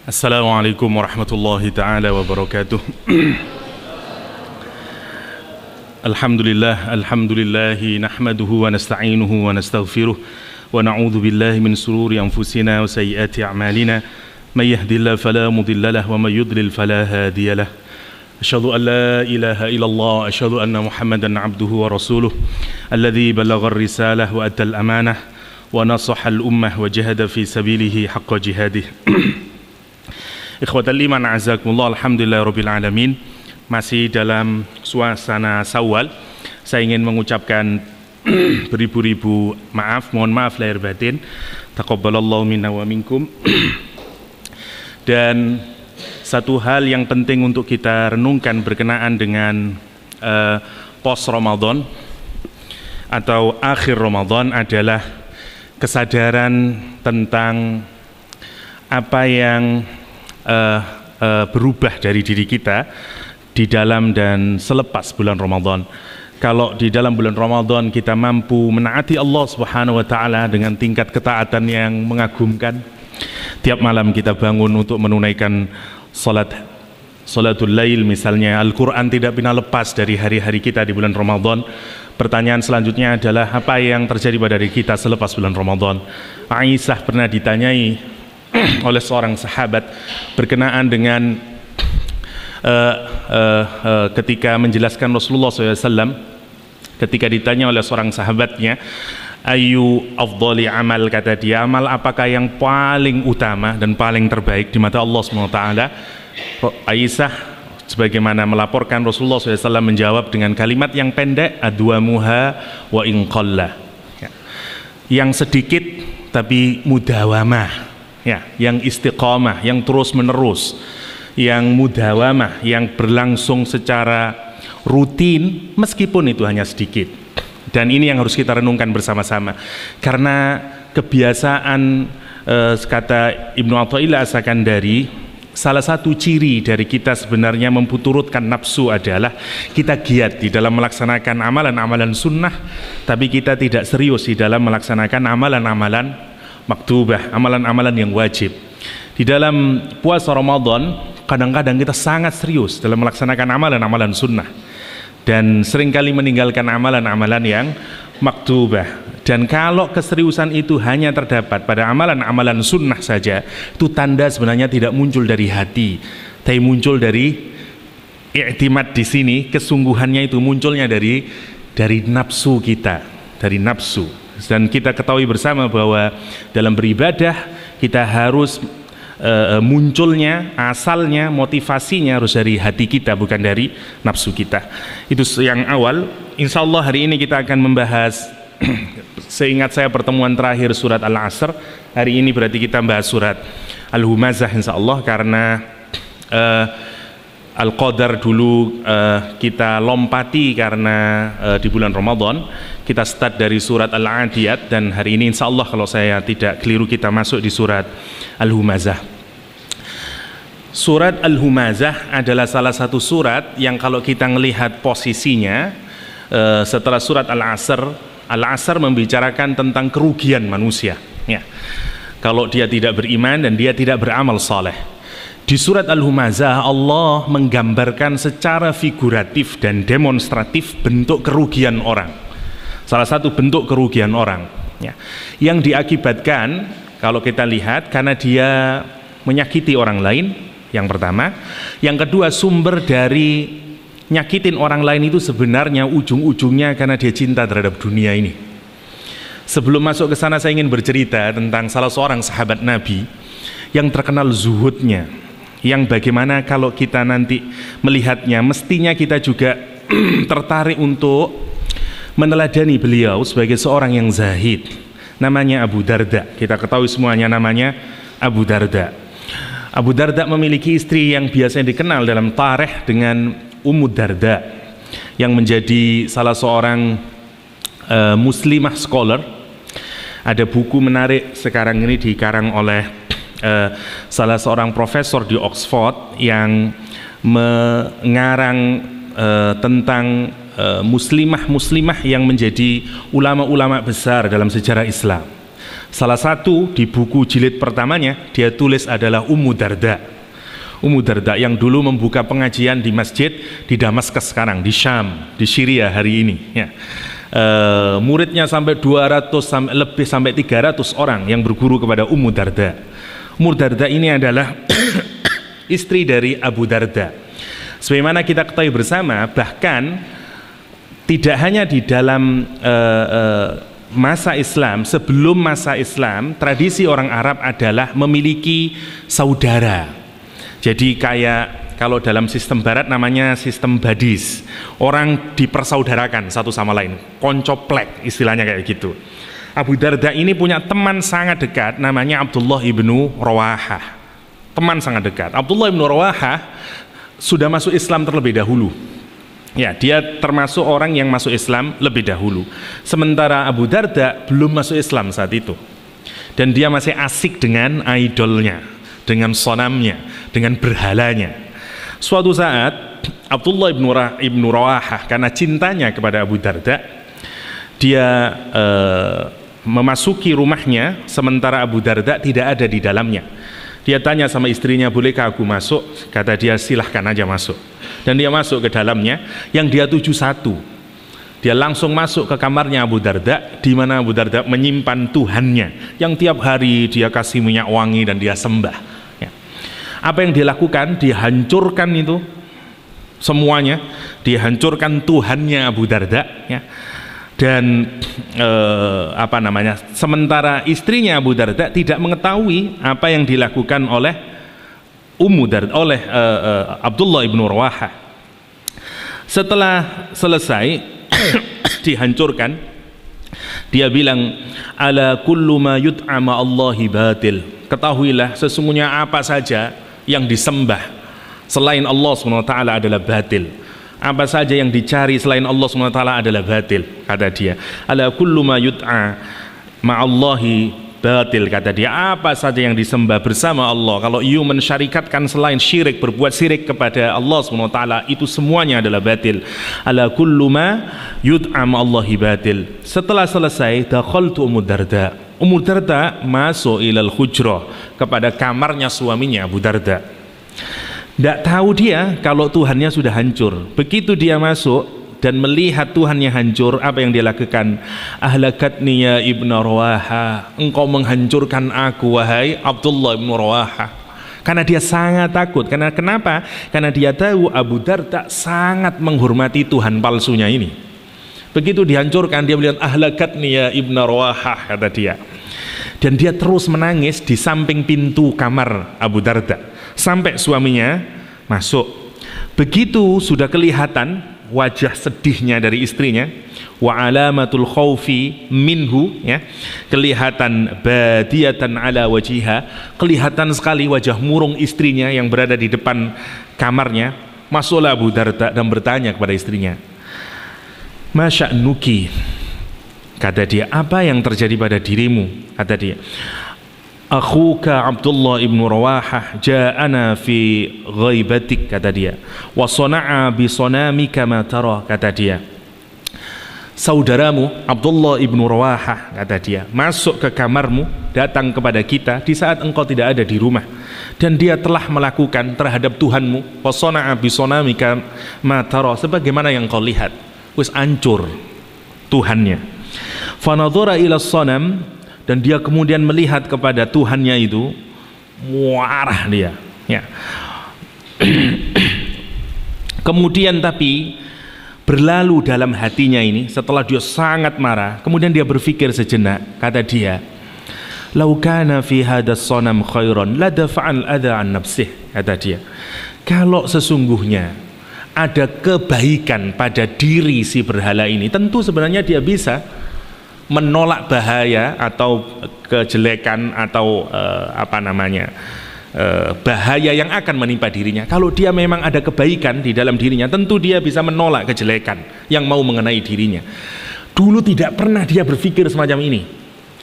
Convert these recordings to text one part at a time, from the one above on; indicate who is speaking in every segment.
Speaker 1: Assalamualaikum warahmatullahi taala wabarakatuh. Alhamdulillahi nahmaduhu wa nasta'inuhu wa nastaghfiruh wa na'udzu billahi min sururi anfusina wa sayyiati a'malina may yahdihillahu fala mudilla lahu wa may yudlil fala hadiya lahu. Asyhadu an la ilaha illallah, asyhadu anna Muhammadan abduhu wa rasuluh alladzi ballagha ar-risalah wa addal amanah wa nasaha al-ummah wa jahada fi sabilihi haqqa jihadih. Ikhwatal iman azakumullah, alhamdulillahirabbil alamin. Masih dalam suasana Syawal, saya ingin mengucapkan beribu-ribu mohon maaf lahir batin. Taqabbalallahu minna wa minkum. Dan satu hal yang penting untuk kita renungkan berkenaan dengan pos Ramadan atau akhir Ramadan adalah kesadaran tentang apa yang berubah dari diri kita di dalam dan selepas bulan Ramadan. Kalau di dalam bulan Ramadan kita mampu menaati Allah Subhanahu wa taala dengan tingkat ketaatan yang mengagumkan, tiap malam kita bangun untuk menunaikan salatul lail misalnya, Al-Qur'an tidak pernah lepas dari hari-hari kita di bulan Ramadan. Pertanyaan selanjutnya adalah apa yang terjadi pada diri kita selepas bulan Ramadan. Aisyah pernah ditanyai oleh seorang sahabat berkenaan dengan ketika menjelaskan Rasulullah SAW, ketika ditanya oleh seorang sahabatnya, ayu afdali amal, kata dia, amal apakah yang paling utama dan paling terbaik di mata Allah SWT. Aisyah sebagaimana melaporkan, Rasulullah SAW menjawab dengan kalimat yang pendek, adwamuha wa in qalla, yang sedikit tapi mudawamah, yang istiqamah, yang terus menerus, yang mudawamah, yang berlangsung secara rutin meskipun itu hanya sedikit. Dan ini yang harus kita renungkan bersama-sama, karena kebiasaan, kata Ibnu Athaillah As-Sakandari, salah satu ciri dari kita sebenarnya memputurutkan nafsu adalah kita giat di dalam melaksanakan amalan-amalan sunnah, tapi kita tidak serius di dalam melaksanakan amalan-amalan maktubah, amalan-amalan yang wajib. Di dalam puasa Ramadan kadang-kadang kita sangat serius dalam melaksanakan amalan-amalan sunnah dan seringkali meninggalkan amalan-amalan yang maktubah. Dan kalau keseriusan itu hanya terdapat pada amalan-amalan sunnah saja, itu tanda sebenarnya tidak muncul dari hati, tapi muncul dari i'timad. Di sini kesungguhannya itu munculnya dari nafsu kita, dari nafsu. Dan kita ketahui bersama bahwa dalam beribadah kita harus munculnya, asalnya, motivasinya harus dari hati kita, bukan dari nafsu kita. Itu yang awal. Insya Allah hari ini kita akan membahas, seingat saya pertemuan terakhir surat Al-Asr, hari ini berarti kita membahas surat Al-Humazah insya Allah, karena Al-Qadar dulu kita lompati karena di bulan Ramadan kita start dari surat Al-Adiyat, dan hari ini insya Allah kalau saya tidak keliru kita masuk di surat Al-Humazah. Surat Al-Humazah adalah salah satu surat yang kalau kita melihat posisinya setelah surat Al-Asr, Al-Asr membicarakan tentang kerugian manusia, kalau dia tidak beriman dan dia tidak beramal saleh. Di surat Al-Humazah Allah menggambarkan secara figuratif dan demonstratif bentuk kerugian orang. Salah satu bentuk kerugian orang yang diakibatkan, kalau kita lihat, karena dia menyakiti orang lain, yang pertama. Yang kedua, sumber dari nyakitin orang lain itu sebenarnya ujung-ujungnya karena dia cinta terhadap dunia ini. Sebelum masuk ke sana, saya ingin bercerita tentang salah seorang sahabat Nabi yang terkenal zuhudnya, yang bagaimana kalau kita nanti melihatnya mestinya kita juga tertarik untuk meneladani beliau sebagai seorang yang zahid. Namanya Abu Darda. Kita ketahui semuanya namanya Abu Darda. Abu Darda memiliki istri yang biasanya dikenal dalam tarikh dengan Ummu Darda, yang menjadi salah seorang muslimah scholar. Ada buku menarik sekarang ini dikarang oleh salah seorang profesor di Oxford yang mengarang tentang muslimah yang menjadi ulama-ulama besar dalam sejarah Islam. Salah satu di buku jilid pertamanya dia tulis adalah Ummu Darda. Ummu Darda yang dulu membuka pengajian di masjid di Damaskus sekarang, di Syam, di Syria hari ini ya. Muridnya sampai 200 lebih sampai 300 orang yang berguru kepada Ummu Darda. Ummu Darda ini adalah istri dari Abu Darda. Sebagaimana kita ketahui bersama, bahkan tidak hanya di dalam masa Islam, sebelum masa Islam, tradisi orang Arab adalah memiliki saudara. Jadi kayak kalau dalam sistem barat namanya sistem badis, orang dipersaudarakan satu sama lain, koncoplek istilahnya kayak gitu. Abu Darda ini punya teman sangat dekat namanya Abdullah ibnu Rawahah, teman sangat dekat. Abdullah ibnu Rawahah sudah masuk Islam terlebih dahulu. Ya, dia termasuk orang yang masuk Islam lebih dahulu. Sementara Abu Darda belum masuk Islam saat itu. Dan dia masih asik dengan idolnya, dengan sonamnya, dengan berhalanya. Suatu saat Abdullah ibnu Rawahah karena cintanya kepada Abu Darda, dia memasuki rumahnya sementara Abu Darda tidak ada di dalamnya. Dia tanya sama istrinya, bolehkah aku masuk? Kata dia, silahkan aja masuk. Dan dia masuk ke dalamnya. Yang dia tuju satu, dia langsung masuk ke kamarnya Abu Darda, di mana Abu Darda menyimpan Tuhannya yang tiap hari dia kasih minyak wangi dan dia sembah ya. Apa yang dia lakukan? Dia hancurkan itu semuanya, dia hancurkan Tuhannya Abu Darda ya. Dan sementara istrinya Abu Darda tidak mengetahui apa yang dilakukan oleh Ummu Darda, oleh Abdullah ibnu Rawahah. Setelah selesai dihancurkan, dia bilang, ala kullu ma yud'ama Allahi batil. Ketahuilah sesungguhnya apa saja yang disembah selain Allah SWT adalah batil. Apa saja yang dicari selain Allah SWT adalah batil, kata dia. Ala kullu ma yud'a ma'allahi batil, kata dia. Apa saja yang disembah bersama Allah, kalau you mensyarikatkan selain syirik, berbuat syirik kepada Allah SWT, itu semuanya adalah batil. Ala kullu ma yud'a ma'allahi batil. Setelah selesai, dakhaltu Ummu Darda. Ummu Darda masuk ilal hujrah, kepada kamarnya suaminya Abu Darda. Tidak tahu dia kalau Tuhannya sudah hancur. Begitu dia masuk dan melihat Tuhannya hancur, apa yang dia lakukan? Ahlakatni ya ibnu Rawahah, engkau menghancurkan aku wahai Abdullah ibnu Rawahah. Karena dia sangat takut. Karena kenapa? Karena dia tahu Abu Darda sangat menghormati Tuhan palsunya ini. Begitu dihancurkan, dia melihat ahlakatni ya ibnu Rawahah, kata dia. Dan dia terus menangis di samping pintu kamar Abu Darda sampai suaminya masuk. Begitu sudah kelihatan wajah sedihnya dari istrinya, wa alamatul khaufi minhu ya, kelihatan badiyatan ala wajiha, kelihatan sekali wajah murung istrinya yang berada di depan kamarnya. Masuklah Abu Darda dan bertanya kepada istrinya, ma sya'nuki, kata dia, apa yang terjadi pada dirimu? Kata dia, akhuka Abdullah ibnu Rawahah ja'ana fi ghaibatik, kata dia, wa sana'a bi sanamika ma tara, kata dia. Saudaramu Abdullah ibnu Rawahah, kata dia, masuk ke kamarmu, datang kepada kita di saat engkau tidak ada di rumah, dan dia telah melakukan terhadap Tuhanmu, wa sana'a bi sanamika ma tara, sebagaimana yang kau lihat, wis hancur Tuhannya. Fa nadhara ila sanam, dan dia kemudian melihat kepada Tuhannya itu, marah dia ya. Kemudian tapi berlalu dalam hatinya ini, setelah dia sangat marah, kemudian dia berpikir sejenak, kata dia, lau kana fi hadas sanam khairan la dafa'al adha an nafsih, kata dia, kalau sesungguhnya ada kebaikan pada diri si berhala ini, tentu sebenarnya dia bisa menolak bahaya atau kejelekan atau bahaya yang akan menimpa dirinya. Kalau dia memang ada kebaikan di dalam dirinya, tentu dia bisa menolak kejelekan yang mau mengenai dirinya. Dulu tidak pernah dia berpikir semacam ini.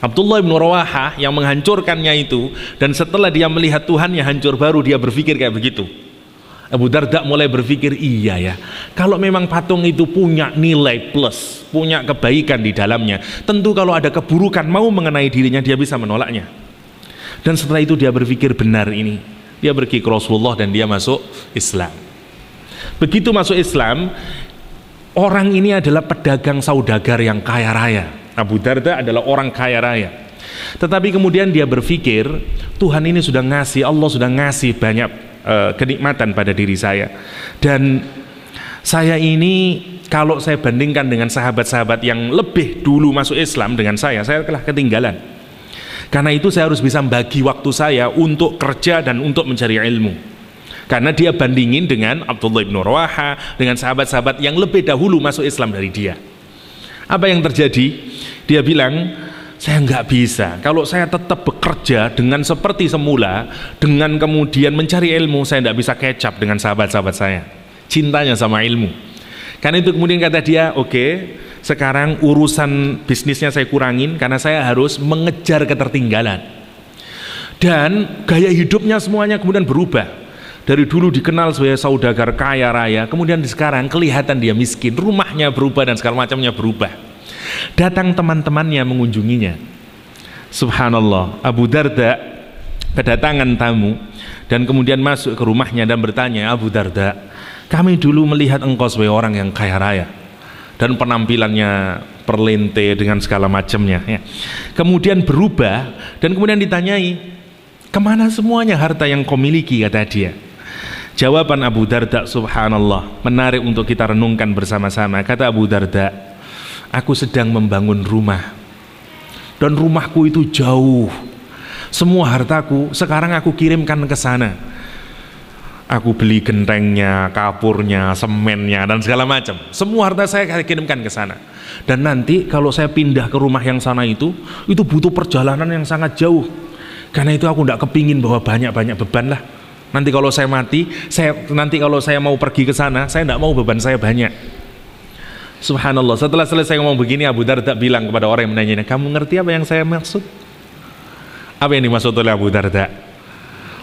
Speaker 1: Abdullah ibnu Rawahah yang menghancurkannya itu, dan setelah dia melihat Tuhannya hancur, baru dia berpikir kayak begitu. Abu Darda mulai berpikir, iya ya, kalau memang patung itu punya nilai plus, punya kebaikan di dalamnya, tentu kalau ada keburukan mau mengenai dirinya, dia bisa menolaknya. Dan setelah itu dia berpikir, benar ini. Dia pergi ke Rasulullah dan dia masuk Islam. Begitu masuk Islam, orang ini adalah pedagang saudagar yang kaya raya. Abu Darda adalah orang kaya raya. Tetapi kemudian dia berpikir, Tuhan ini sudah ngasih, Allah sudah ngasih banyak kenikmatan pada diri saya, dan saya ini kalau saya bandingkan dengan sahabat-sahabat yang lebih dulu masuk Islam dengan saya telah ketinggalan. Karena itu saya harus bisa membagi waktu saya untuk kerja dan untuk mencari ilmu. Karena dia bandingin dengan Abdullah bin Rawaha, dengan sahabat-sahabat yang lebih dahulu masuk Islam dari dia. Apa yang terjadi? Dia bilang, saya nggak bisa. Kalau saya tetap bekerja dengan seperti semula, dengan kemudian mencari ilmu, saya nggak bisa catch up dengan sahabat-sahabat saya. Cintanya sama ilmu. Karena itu kemudian kata dia, oke, sekarang urusan bisnisnya saya kurangin karena saya harus mengejar ketertinggalan. Dan gaya hidupnya semuanya kemudian berubah. Dari dulu dikenal sebagai saudagar kaya raya, kemudian sekarang kelihatan dia miskin, rumahnya berubah dan segala macamnya berubah. Datang teman-temannya mengunjunginya. Subhanallah, Abu Darda kedatangan tamu dan kemudian masuk ke rumahnya dan bertanya, Abu Darda, kami dulu melihat engkau sebagai orang yang kaya raya dan penampilannya perlente dengan segala macamnya ya. Kemudian berubah dan kemudian ditanyai, kemana semuanya harta yang kau miliki, kata dia. Jawaban Abu Darda, subhanallah, menarik untuk kita renungkan bersama-sama. Kata Abu Darda, aku sedang membangun rumah dan rumahku itu jauh. Semua hartaku sekarang aku kirimkan ke sana. Aku beli gentengnya, kapurnya, semennya dan segala macam. Semua harta saya kirimkan ke sana. Dan nanti kalau saya pindah ke rumah yang sana itu butuh perjalanan yang sangat jauh. Karena itu aku tidak kepingin bawa banyak-banyak beban lah. Nanti kalau saya mati, nanti kalau saya mau pergi ke sana, saya tidak mau beban saya banyak. Subhanallah, setelah selesai ngomong begini, Abu Darda bilang kepada orang yang menanya, kamu ngerti apa yang saya maksud? Apa yang dimaksud oleh Abu Darda?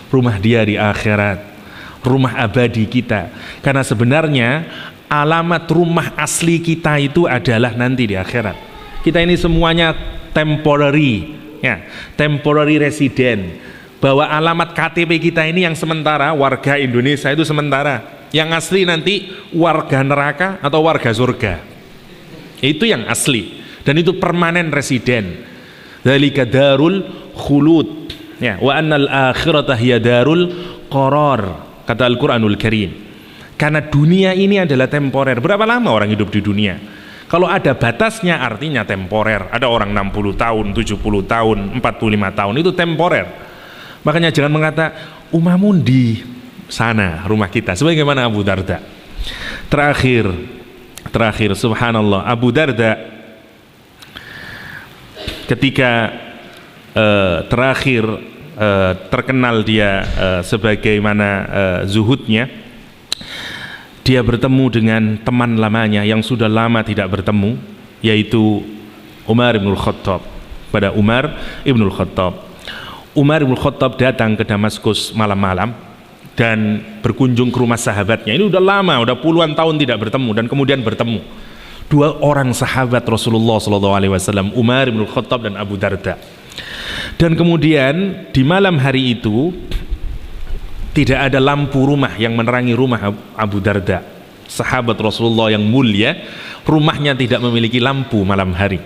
Speaker 1: Rumah dia di akhirat, rumah abadi kita. Karena sebenarnya alamat rumah asli kita itu adalah nanti di akhirat. Kita ini semuanya temporary, ya, temporary resident. Bahwa alamat KTP kita ini yang sementara, warga Indonesia itu sementara. Yang asli nanti warga neraka atau warga surga. Itu yang asli dan itu permanen residen. Dzalika darul khulud. Ya, wa annal akhirata hiya darul qarar. Kata Al-Qur'anul Karim. Karena dunia ini adalah temporer. Berapa lama orang hidup di dunia? Kalau ada batasnya artinya temporer. Ada orang 60 tahun, 70 tahun, 45 tahun, itu temporer. Makanya jangan mengata umamun di sana rumah kita, sebagaimana Abu Darda. Terakhir subhanallah, Abu Darda ketika terkenal dia sebagaimana zuhudnya, dia bertemu dengan teman lamanya yang sudah lama tidak bertemu, yaitu Umar ibn Khattab. Pada Umar ibn Khattab, Umar ibn Khattab datang ke Damaskus malam-malam dan berkunjung ke rumah sahabatnya. Ini udah lama, udah puluhan tahun tidak bertemu, dan kemudian bertemu dua orang sahabat Rasulullah SAW, Umar ibn Khattab dan Abu Darda. Dan kemudian di malam hari itu tidak ada lampu rumah yang menerangi rumah Abu Darda, sahabat Rasulullah yang mulia. Rumahnya tidak memiliki lampu malam hari.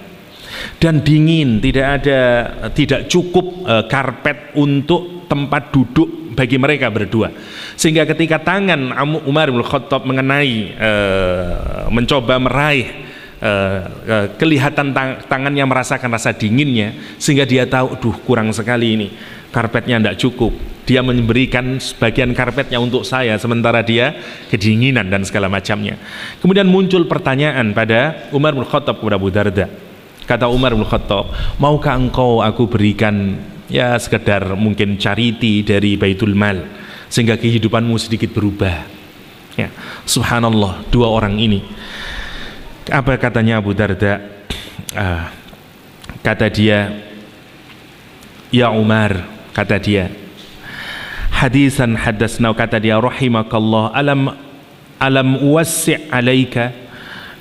Speaker 1: Dan dingin, tidak cukup karpet untuk tempat duduk bagi mereka berdua, sehingga ketika tangan Umar bin Khattab mencoba meraih, kelihatan tangannya merasakan rasa dinginnya, sehingga dia tahu, duh kurang sekali ini, karpetnya tidak cukup. Dia memberikan sebagian karpetnya untuk saya, sementara dia kedinginan dan segala macamnya. Kemudian muncul pertanyaan pada Umar bin Khattab kepada Abu Darda. Kata Umar bin Khattab, maukah engkau aku berikan ya sekedar mungkin charity dari Baitul Mal sehingga kehidupanmu sedikit berubah? Ya, subhanallah, dua orang ini. Apa katanya Abu Darda? Kata dia, ya Umar, kata dia, hadisan hadatsna, kata dia rahimakallah, alam uwassi' alaika,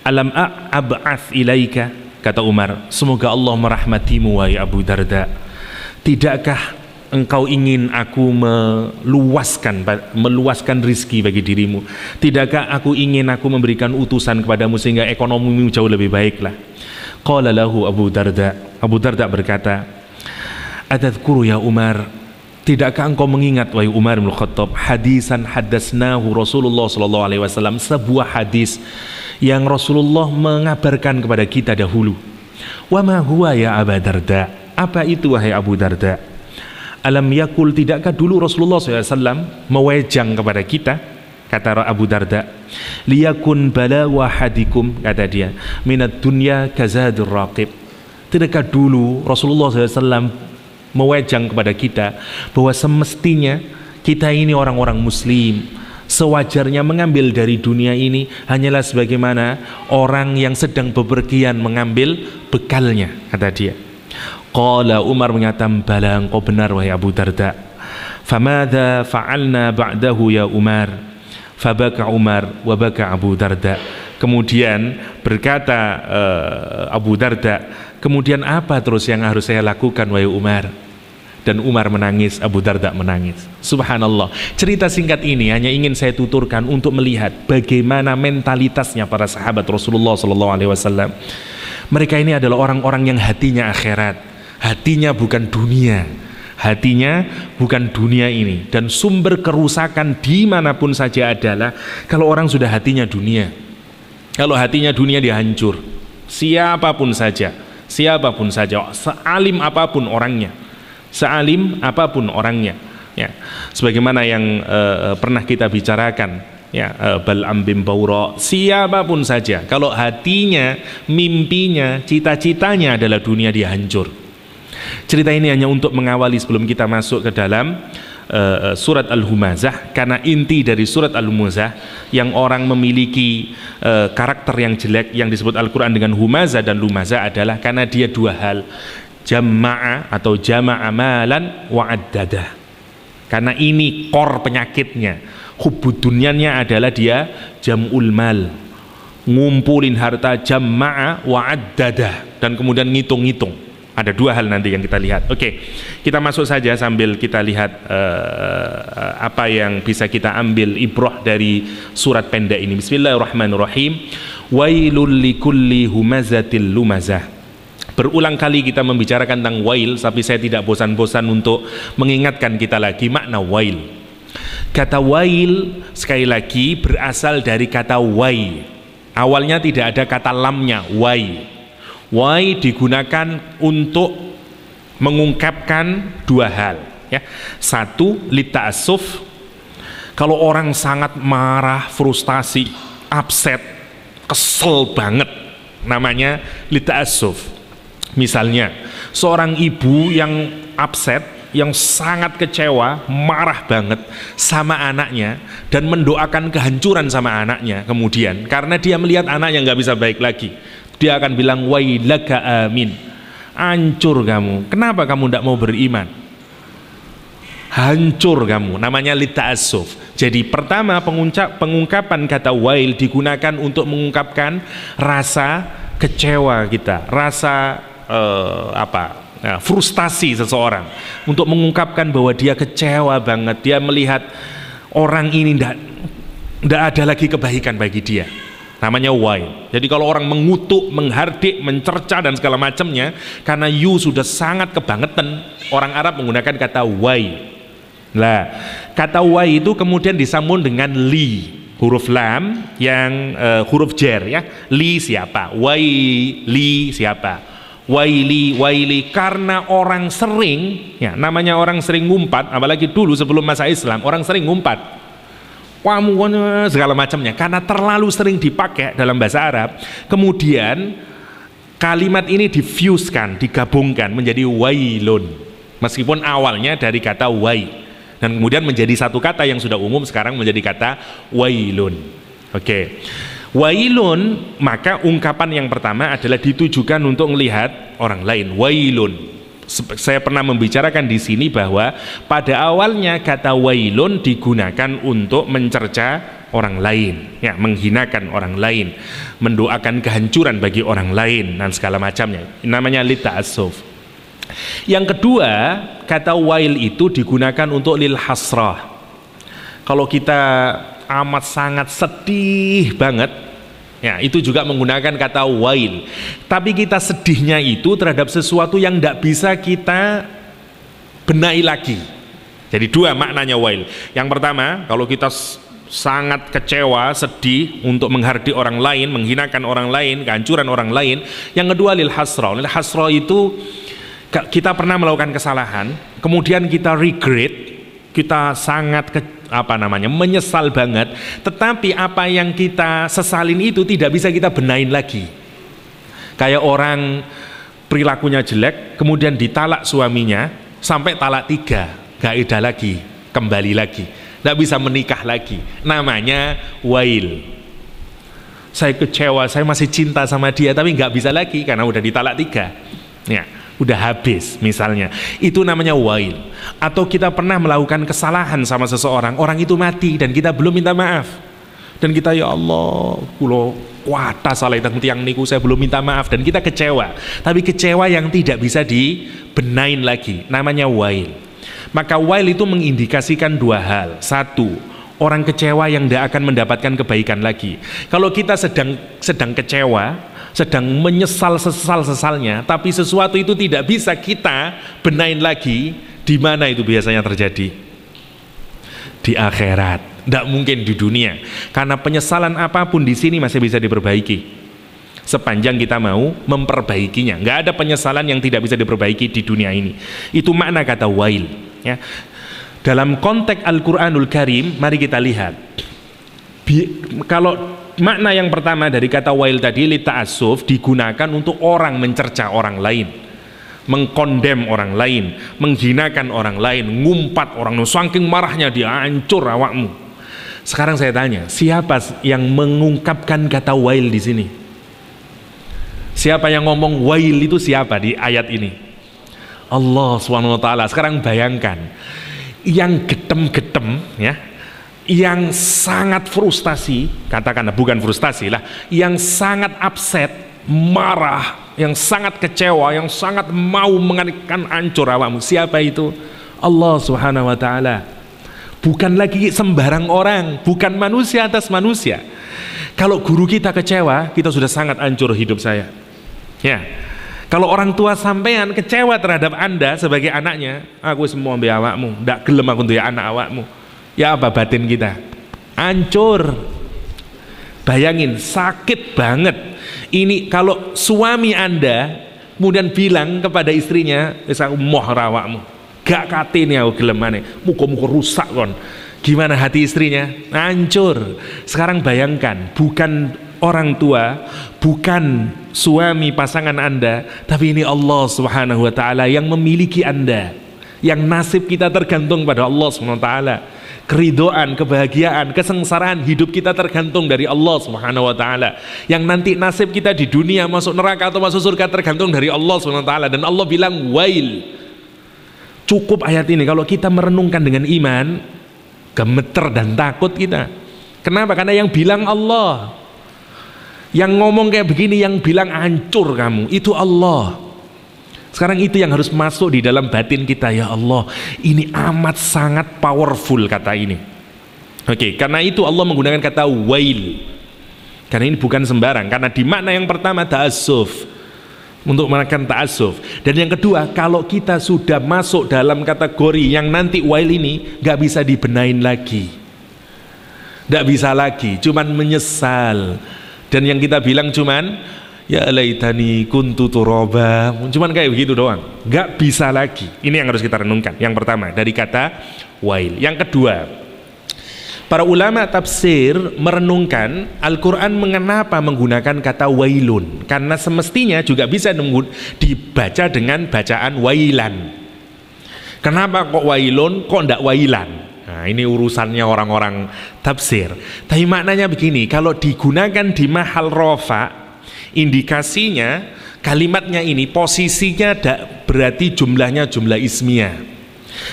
Speaker 1: alam ab'ats ilaika, kata Umar, semoga Allah merahmatimu wahai Abu Darda, tidakkah engkau ingin aku meluaskan rizki bagi dirimu, tidakkah aku ingin aku memberikan utusan kepadamu sehingga ekonomimu jauh lebih baiklah. Qala lahu Abu Darda berkata, atadhkuru ya Umar, tidakkah engkau mengingat wahai Umar bin Khattab, hadisan hadatsnahu Rasulullah sallallahu alaihi wasallam, sebuah hadis yang Rasulullah mengabarkan kepada kita dahulu. Wa ma huwa ya Abu Darda, apa itu wahai Abu Darda? Alam yakul, tidakkah dulu Rasulullah SAW mewejang kepada kita, kata Abu Darda, liyakun bala wahadikum, kata dia, minat dunya kazadir raqib, tidakkah dulu Rasulullah SAW mewejang kepada kita bahwa semestinya kita ini orang-orang muslim sewajarnya mengambil dari dunia ini hanyalah sebagaimana orang yang sedang bepergian mengambil bekalnya, kata dia. Qala, Umar mengatakan, bala, engkau benar wahai Abu Darda. Famadha fa'alna ba'dahu ya Umar? Fabaka Umar wa baka Abu Darda. Kemudian berkata Abu Darda, kemudian apa terus yang harus saya lakukan wahai Umar? Dan Umar menangis, Abu Darda menangis. Subhanallah. Cerita singkat ini hanya ingin saya tuturkan untuk melihat bagaimana mentalitasnya para sahabat Rasulullah SAW. Mereka ini adalah orang-orang yang hatinya akhirat, hatinya bukan dunia, hatinya bukan dunia ini. Dan sumber kerusakan dimanapun saja adalah kalau orang sudah hatinya dunia. Kalau hatinya dunia, dia hancur. Siapapun saja, sealim apapun orangnya, ya, sebagaimana yang pernah kita bicarakan, ya, Bal'am bin Bawra, siapapun saja kalau hatinya, mimpinya, cita-citanya adalah dunia, dia hancur. Cerita ini hanya untuk mengawali sebelum kita masuk ke dalam surat Al-Humazah, karena inti dari surat Al-Humazah yang orang memiliki karakter yang jelek yang disebut Al-Quran dengan Humazah dan Lumazah adalah karena dia dua hal, jama'a atau jama'a malan wa'addadah. Karena ini core penyakitnya, hubbud dunyanya adalah dia jam'ul mal, ngumpulin harta, jama'a wa'addadah, dan kemudian ngitung-ngitung. Ada dua hal nanti yang kita lihat. Oke, kita masuk saja sambil kita lihat apa yang bisa kita ambil ibrah dari surat pendek ini. Bismillahirrahmanirrahim. Wailul likulli humazatil lumazah. Berulang kali kita membicarakan tentang wail, tapi saya tidak bosan-bosan untuk mengingatkan kita lagi makna wail. Kata wail sekali lagi berasal dari kata wai. Awalnya tidak ada kata lamnya, wai. Wai digunakan untuk mengungkapkan dua hal, ya. Satu, lita'assuf, kalau orang sangat marah, frustasi, upset, kesel banget, namanya lita'assuf. Misalnya seorang ibu yang upset, yang sangat kecewa, marah banget sama anaknya dan mendoakan kehancuran sama anaknya, kemudian karena dia melihat anaknya nggak bisa baik lagi, dia akan bilang wailaka amin, hancur kamu, kenapa kamu tidak mau beriman, hancur kamu, namanya lita'assuf. Jadi pertama, pengungkapan kata wail digunakan untuk mengungkapkan rasa kecewa kita, rasa frustasi seseorang, untuk mengungkapkan bahwa dia kecewa banget, dia melihat orang ini tidak ada lagi kebaikan bagi dia, namanya wail. Jadi kalau orang mengutuk, menghardik, mencerca dan segala macamnya karena you sudah sangat kebangetan, orang Arab menggunakan kata wail. Nah, kata wail itu kemudian disambung dengan li, huruf lam yang huruf jar, ya. Li siapa? Waili siapa? Waili, karena orang sering, ya, namanya orang sering ngumpat, apalagi dulu sebelum masa Islam, orang sering ngumpat, kamu segala macamnya, karena terlalu sering dipakai dalam bahasa Arab. Kemudian kalimat ini difuskan, digabungkan menjadi wailun, meskipun awalnya dari kata wai, dan kemudian menjadi satu kata yang sudah umum sekarang menjadi kata wailun. Oke. Wailun, maka ungkapan yang pertama adalah ditujukan untuk melihat orang lain. Wailun, Saya pernah membicarakan di sini bahwa pada awalnya kata wailun digunakan untuk mencerca orang lain, ya, menghinakan orang lain, mendoakan kehancuran bagi orang lain dan segala macamnya. Namanya lita'assuf. Yang kedua, kata wail itu digunakan untuk lil hasrah. Kalau kita amat sangat sedih banget, ya, itu juga menggunakan kata wail. Tapi kita sedihnya itu terhadap sesuatu yang tidak bisa kita benahi lagi. Jadi dua maknanya wail. Yang pertama, kalau kita sangat kecewa, sedih untuk menghardi orang lain, menghinakan orang lain, kehancuran orang lain. Yang kedua lil hasrah. Lil hasrah itu kita pernah melakukan kesalahan, kemudian kita regret, kita sangat menyesal banget, tetapi apa yang kita sesalin itu tidak bisa kita benahin lagi. Kayak orang perilakunya jelek, kemudian ditalak suaminya sampai talak 3, gak ada lagi, kembali lagi, gak bisa menikah lagi. Namanya wail. Saya kecewa, saya masih cinta sama dia, tapi gak bisa lagi karena udah ditalak 3. Ya, udah habis misalnya, itu namanya wail. Atau kita pernah melakukan kesalahan sama seseorang, orang itu mati dan kita belum minta maaf, dan kita ya Allah kulo kuata salah tiang niku, saya belum minta maaf, dan kita kecewa, tapi kecewa yang tidak bisa dibenain lagi, namanya wail. Maka wail itu mengindikasikan dua hal. Satu, orang kecewa yang tidak akan mendapatkan kebaikan lagi. Kalau kita sedang kecewa, sedang menyesal sesal-sesalnya, tapi sesuatu itu tidak bisa kita benain lagi, di mana itu biasanya terjadi? Di akhirat. Tidak mungkin di dunia, karena penyesalan apapun di sini masih bisa diperbaiki sepanjang kita mau memperbaikinya. Nggak ada penyesalan yang tidak bisa diperbaiki di dunia ini. Itu makna kata wail, ya. Dalam konteks Al-Quranul Karim, mari kita lihat. Kalau makna yang pertama dari kata wail tadi, lita'assuf, digunakan untuk orang mencerca orang lain, mengkondem orang lain, menghinakan orang lain, ngumpat orang lain, saking marahnya dia, hancur awakmu. Sekarang saya tanya, siapa yang mengungkapkan kata wail di sini? Siapa yang ngomong wail itu siapa di ayat ini? Allah SWT. Sekarang bayangkan, yang getem-getem, ya, yang sangat frustasi, katakanlah bukan frustasi lah, yang sangat upset, marah, yang sangat kecewa, yang sangat mau mengatakan hancur awakmu. Siapa itu? Allah Subhanahu wa taala. Bukan lagi sembarang orang, bukan manusia atas manusia. Kalau guru kita kecewa, kita sudah sangat hancur hidup saya. Ya. Kalau orang tua sampean kecewa terhadap Anda sebagai anaknya, aku semua ambil awakmu, ndak gelem aku duwe anak awakmu. Ya apa batin kita? Hancur. Bayangin, sakit banget. Ini kalau suami Anda kemudian bilang kepada istrinya, "Wis aku moh awakmu. Gak katene aku gelemane. Muga-muga rusak kon." Gimana hati istrinya? Hancur. Sekarang bayangkan, bukan orang tua, bukan suami pasangan Anda, tapi ini Allah Subhanahu wa taala yang memiliki Anda. Yang nasib kita tergantung pada Allah Subhanahu wa taala. Keridhaan, kebahagiaan, kesengsaraan hidup kita tergantung dari Allah Subhanahu wa taala. Yang nanti nasib kita di dunia masuk neraka atau masuk surga tergantung dari Allah Subhanahu wa taala. Dan Allah bilang wail. Cukup ayat ini kalau kita merenungkan dengan iman, gemeter dan takut kita. Kenapa? Karena yang bilang Allah. Yang ngomong kayak begini, yang bilang hancur kamu, itu Allah. Sekarang itu yang harus masuk di dalam batin kita. Ya Allah, ini amat sangat powerful kata ini. Oke, karena itu Allah menggunakan kata wail. Karena ini bukan sembarang, karena di makna yang pertama ta'assuf, untuk menekan ta'assuf. Dan yang kedua, kalau kita sudah masuk dalam kategori yang nanti wail ini gak bisa dibenain lagi, gak bisa lagi, cuman menyesal. Dan yang kita bilang cuman ya laitani kuntu turaba, cuman kayak begitu doang, gak bisa lagi. Ini yang harus kita renungkan. Yang pertama dari kata wail. Yang kedua, para ulama tafsir merenungkan Al-Quran mengapa menggunakan kata wailun, karena semestinya juga bisa dibaca dengan bacaan wailan. Kenapa kok wailun, kok ndak wailan? Nah, ini urusannya orang-orang tafsir. Tapi maknanya begini, kalau digunakan di mahal rofa, indikasinya kalimatnya ini posisinya berarti jumlahnya jumlah ismiyah.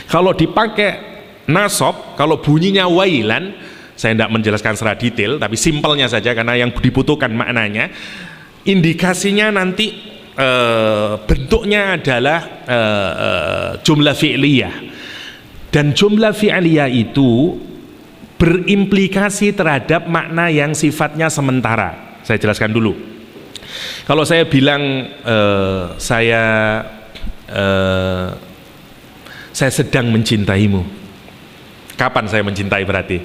Speaker 1: Kalau dipakai nasab, kalau bunyinya wailan, saya tidak menjelaskan secara detail, tapi simpelnya saja karena yang dibutuhkan maknanya, indikasinya nanti bentuknya adalah jumlah fi'liyah, dan jumlah fi'liyah itu berimplikasi terhadap makna yang sifatnya sementara. Saya jelaskan dulu. Kalau saya bilang saya sedang mencintaimu, kapan saya mencintai berarti?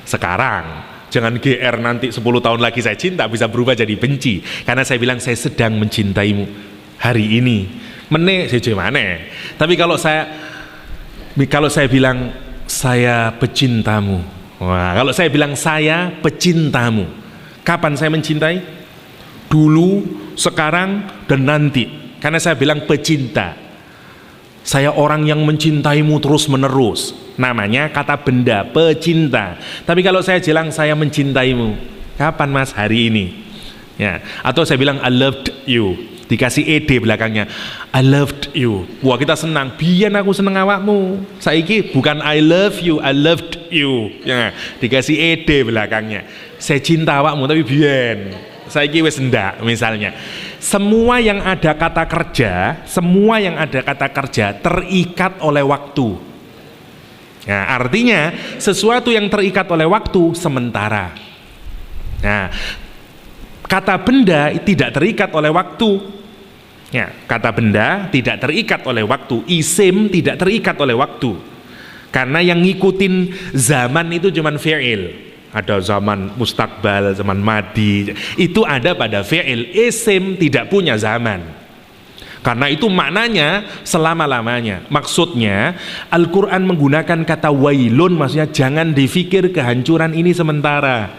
Speaker 1: Sekarang. Jangan GR nanti 10 tahun lagi saya cinta, bisa berubah jadi benci. Karena saya bilang saya sedang mencintaimu hari ini. Meneh mana? Tapi kalau saya bilang saya pecintamu. Wah, kalau saya bilang saya pecintamu, kapan saya mencintai? Dulu, sekarang, dan nanti. Karena saya bilang pecinta. Saya orang yang mencintaimu terus menerus. Namanya kata benda, pecinta. Tapi kalau saya bilang saya mencintaimu, kapan mas? Hari ini. Ya. Atau saya bilang I loved you, dikasih ed belakangnya, I loved you. Wah, kita senang. Biyen aku seneng awakmu. Saiki bukan I love you, I loved you. Ya, dikasih ed belakangnya. Saya cinta awakmu tapi biyen. Saiki wis ndak misalnya. Semua yang ada kata kerja, terikat oleh waktu. Nah, artinya sesuatu yang terikat oleh waktu sementara. Nah, kata benda tidak terikat oleh waktu. Ya, kata benda tidak terikat oleh waktu. Isim tidak terikat oleh waktu. Karena yang ngikutin zaman itu cuman fi'il. Ada zaman mustakbal, zaman madi, itu ada pada fi'il. Isim tidak punya zaman, karena itu maknanya selama-lamanya. Maksudnya Al-Quran menggunakan kata wailun, maksudnya jangan dipikir kehancuran ini sementara,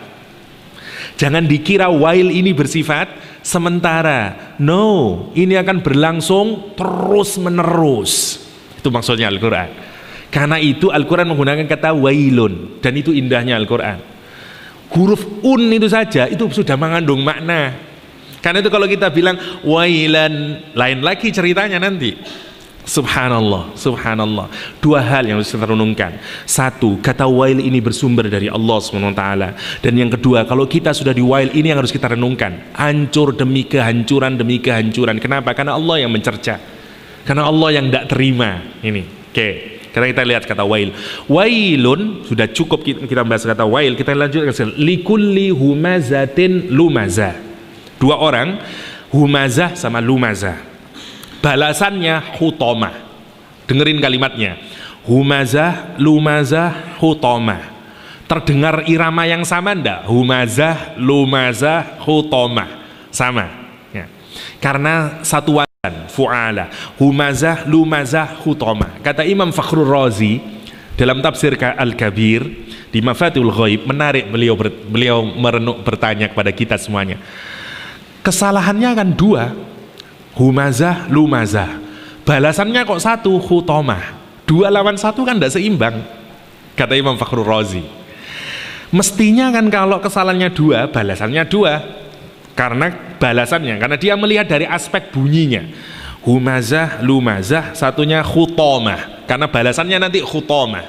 Speaker 1: jangan dikira wail ini bersifat sementara. No, ini akan berlangsung terus menerus. Itu maksudnya Al-Quran. Karena itu Al-Quran menggunakan kata wailun, dan itu indahnya Al-Quran. Huruf un itu saja itu sudah mengandung makna. Karena itu kalau kita bilang wailan, lain lagi ceritanya nanti. Subhanallah, subhanallah. Dua hal yang harus kita renungkan. Satu, kata wail ini bersumber dari Allah SWT. Dan yang kedua, kalau kita sudah di wail, ini yang harus kita renungkan. Hancur demi kehancuran demi kehancuran. Kenapa? Karena Allah yang mencerca. Karena Allah yang tidak terima. Ini. Oke. Karena kita lihat kata wail. Wailun, sudah cukup kita bahas kata wail. Kita lanjutkan. Likulli humazatin lumazah. Dua orang, humazah sama lumazah. Balasannya hutomah. Dengerin kalimatnya. Humazah, lumazah, hutomah. Terdengar irama yang sama enggak? Humazah, lumazah, hutomah. Sama. Ya. Karena satu fu'ala, humazah, lumazah, hutomah. Kata Imam Fakhrur Razi dalam tafsir Al-Kabir di Mafatihul Ghaib, menarik, beliau bertanya kepada kita semuanya. Kesalahannya kan dua, humazah, lumazah. Balasannya kok satu, hutomah. Dua lawan satu kan tidak seimbang. Kata Imam Fakhrur Razi. Mestinya kan kalau kesalahannya dua, balasannya dua. Karena balasannya, karena dia melihat dari aspek bunyinya. Humazah, lumazah, satunya khutomah. Karena balasannya nanti khutomah.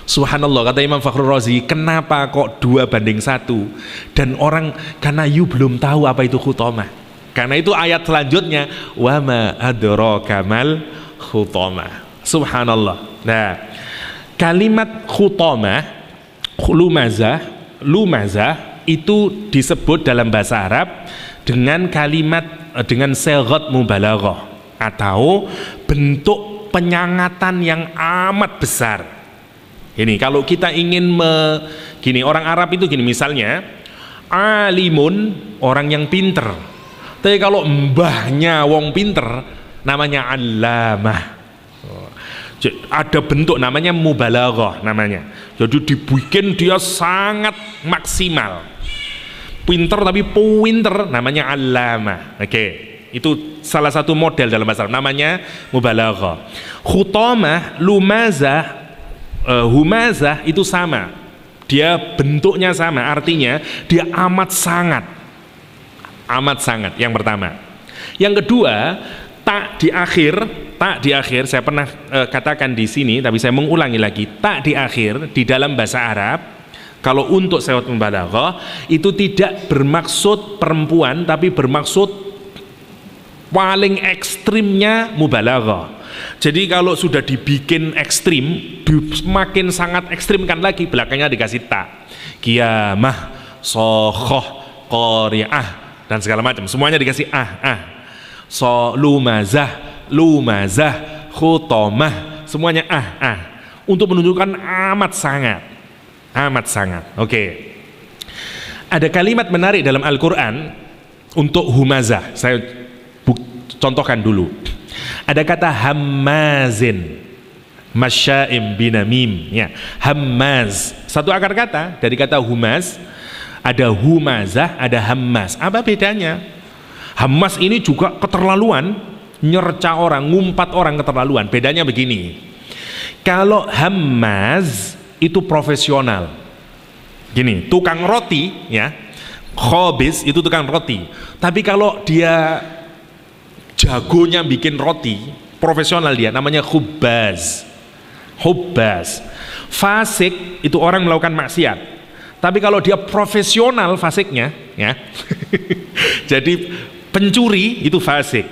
Speaker 1: Subhanallah, kata Imam Fakhrur Razi, kenapa kok 2:1? Dan orang, karena you belum tahu apa itu khutomah. Karena itu ayat selanjutnya, wa ma adraka mal khutomah. Subhanallah. Nah, kalimat khutomah, lumazah itu disebut dalam bahasa Arab dengan kalimat, dengan sighat mubalaghah atau bentuk penyangatan yang amat besar. Ini kalau kita ingin gini, orang Arab itu gini, misalnya alimun, orang yang pinter. Tapi kalau mbahnya wong pinter, namanya allamah. Ada bentuk namanya mubalaghah namanya. Jadi dibikin dia sangat maksimal. Pinter tapi pinter, namanya allamah. Oke, itu salah satu model dalam bahasa Arab, namanya mubalaghah. Khutamah, lumazah, humazah itu sama. Dia bentuknya sama, artinya dia amat sangat. Amat sangat, yang pertama. Yang kedua, tak di akhir tak di akhir, saya pernah katakan di sini, tapi saya mengulangi lagi, tak di akhir di dalam bahasa Arab, kalau untuk sifat mubalaghah itu tidak bermaksud perempuan, tapi bermaksud paling ekstrimnya mubalaghah. Jadi kalau sudah dibikin ekstrim, semakin sangat ekstrimkan lagi, belakangnya dikasih tak. Qiyamah, sokhoh, qari'ah, dan segala macam, semuanya dikasih so, lumazah, khutamah, semuanya untuk menunjukkan amat sangat. Oke. Ada kalimat menarik dalam Al-Quran untuk humazah, saya contohkan dulu. Ada kata hammazin, masya'im binamim, ya. Hammaz, satu akar kata dari kata humaz. Ada humazah, ada hammaz. Apa bedanya? Hammaz ini juga keterlaluan, nyerca orang, ngumpat orang, keterlaluan. Bedanya begini, kalau hammaz itu profesional, gini, tukang roti, ya, khobis itu tukang roti. Tapi kalau dia jagonya bikin roti, profesional, dia namanya hubbaz. Fasik itu orang melakukan maksiat. Tapi kalau dia profesional fasiknya, ya, jadi pencuri itu fasik.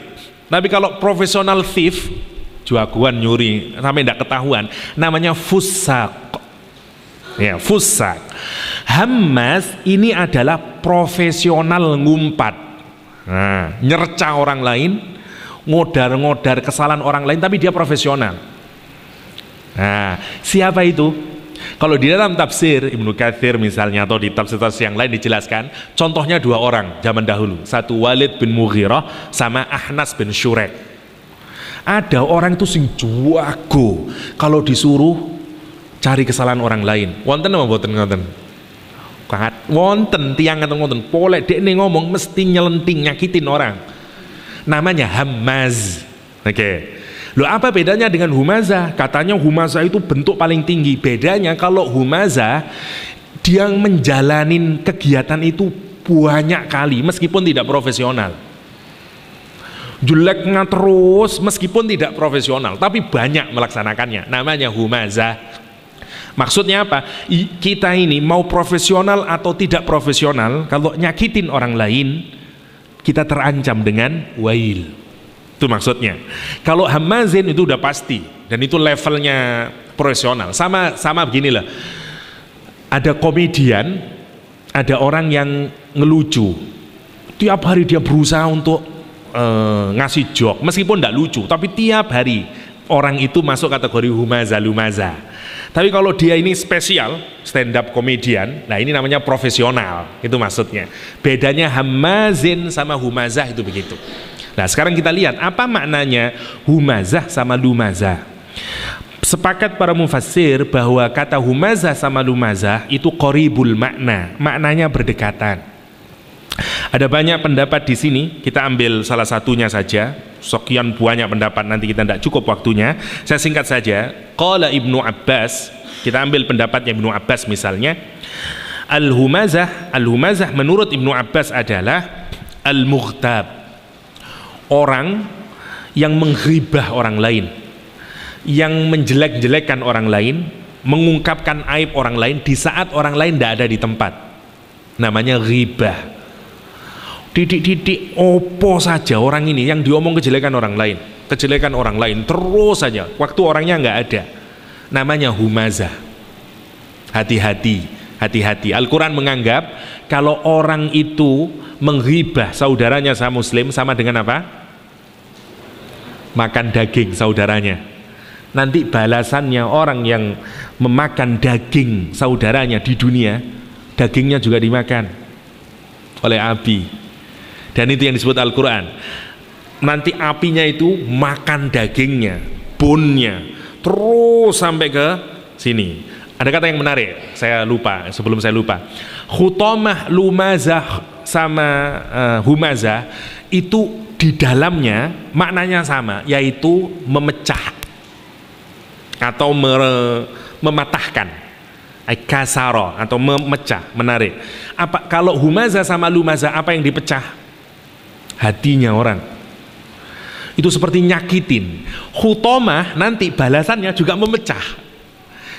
Speaker 1: Tapi kalau profesional thief, jagoan nyuri sampai tidak ketahuan, namanya fusak. Ya, fusak. Hammaz ini adalah profesional ngumpat, nyerca orang lain, ngodar kesalahan orang lain, tapi dia profesional. Nah, siapa itu? Kalau di dalam tafsir Ibnu Katsir misalnya, atau di tafsir-tafsir yang lain dijelaskan, contohnya dua orang zaman dahulu, satu Walid bin Mughirah sama Ahnas bin Syurek. Ada orang itu sing jago kalau disuruh cari kesalahan orang lain. Wonten apa mboten ngoten? Wonten tiang ngoten ngoten. Polek dekne ngomong mesti nyelenting nyakitin orang. Namanya hammaz. Oke. Loh, apa bedanya dengan humazah? Katanya humazah itu bentuk paling tinggi. Bedanya kalau humazah dia menjalanin kegiatan itu banyak kali meskipun tidak profesional. Jeleknya terus meskipun tidak profesional, tapi banyak melaksanakannya. Namanya humazah. Maksudnya apa? Kita ini mau profesional atau tidak profesional, kalau nyakitin orang lain, kita terancam dengan wail. Itu maksudnya. Kalau hammazin itu udah pasti, dan itu levelnya profesional. Sama beginilah. Ada komedian, ada orang yang ngelucu. Tiap hari dia berusaha untuk ngasih joke, meskipun tidak lucu, tapi tiap hari orang itu masuk kategori lumazah. Tapi kalau dia ini spesial, stand up komedian, nah ini namanya profesional. Itu maksudnya. Bedanya hammazin sama humazah itu begitu. Nah, sekarang kita lihat apa maknanya humazah sama lumazah. Sepakat para mufassir bahwa kata humazah sama lumazah itu qaribul makna, maknanya berdekatan. Ada banyak pendapat di sini, kita ambil salah satunya saja. Sekian banyak pendapat, nanti kita tidak cukup waktunya. Saya singkat saja. Qala Ibnu Abbas, kita ambil pendapatnya Ibnu Abbas misalnya. Al-humazah menurut Ibnu Abbas adalah al-mughtab, orang yang menghibah orang lain, yang menjelek-jelekkan orang lain, mengungkapkan aib orang lain di saat orang lain tidak ada di tempat. Namanya ghibah. Titik-titik opo saja orang ini yang diomong kejelekan orang lain terus saja waktu orangnya nggak ada. Namanya humazah. Hati-hati. Al-Quran menganggap kalau orang itu menghibah saudaranya sama muslim sama dengan apa? Makan daging saudaranya. Nanti balasannya orang yang memakan daging saudaranya di dunia, dagingnya juga dimakan oleh api. Dan itu yang disebut Al-Quran. Nanti apinya itu makan dagingnya, bonnya, terus sampai ke sini. Ada kata yang menarik, saya lupa, sebelum saya lupa. Khutamah, lumazah sama humazah itu di dalamnya maknanya sama, yaitu memecah atau mematahkan, kasaro atau memecah, menarik. Apa kalau humazah sama lumazah, apa yang dipecah? Hatinya orang. Itu seperti nyakitin. Khutomah nanti balasannya juga memecah.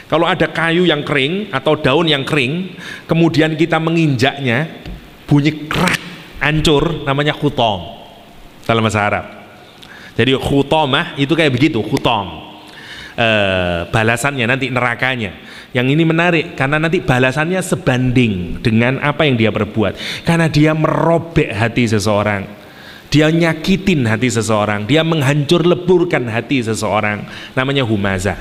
Speaker 1: Kalau ada kayu yang kering atau daun yang kering, kemudian kita menginjaknya, bunyi krak, hancur, namanya khutom dalam bahasa Arab. Jadi khutomah itu kayak begitu, khutom. Balasannya nanti nerakanya. Yang ini menarik karena nanti balasannya sebanding dengan apa yang dia perbuat. Karena dia merobek hati seseorang, dia nyakitin hati seseorang, dia menghancur leburkan hati seseorang, namanya humazah.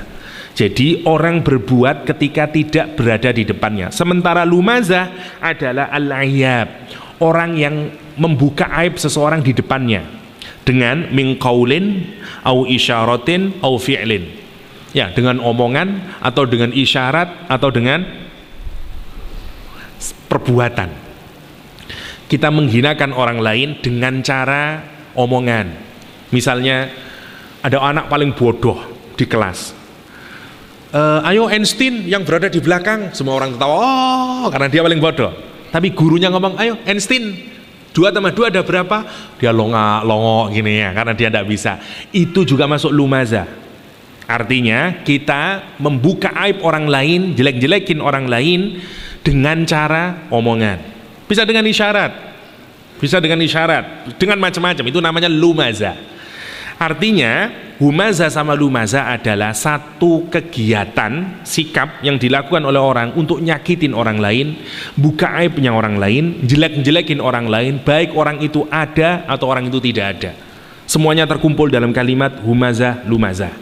Speaker 1: Jadi orang berbuat ketika tidak berada di depannya. Sementara lumazah adalah al-ayyab, orang yang membuka aib seseorang di depannya dengan min qaulin au isyaratin au fi'lin. Ya, dengan omongan atau dengan isyarat atau dengan perbuatan. Kita menghinakan orang lain dengan cara omongan. Misalnya ada anak paling bodoh di kelas. Ayo Einstein yang berada di belakang, semua orang tertawa, oh, karena dia paling bodoh. Tapi gurunya ngomong, ayo Einstein 2 tambah 2 ada berapa? Dia longo gini ya, karena dia tidak bisa. Itu juga masuk lumazah. Artinya kita membuka aib orang lain, jelek-jelekin orang lain dengan cara omongan. Bisa dengan isyarat, dengan macam-macam. Itu namanya lumazah. Artinya humazah sama lumazah adalah satu kegiatan, sikap yang dilakukan oleh orang untuk nyakitin orang lain, buka aibnya orang lain, jelek-jelekin orang lain, baik orang itu ada atau orang itu tidak ada. Semuanya terkumpul dalam kalimat humazah lumazah.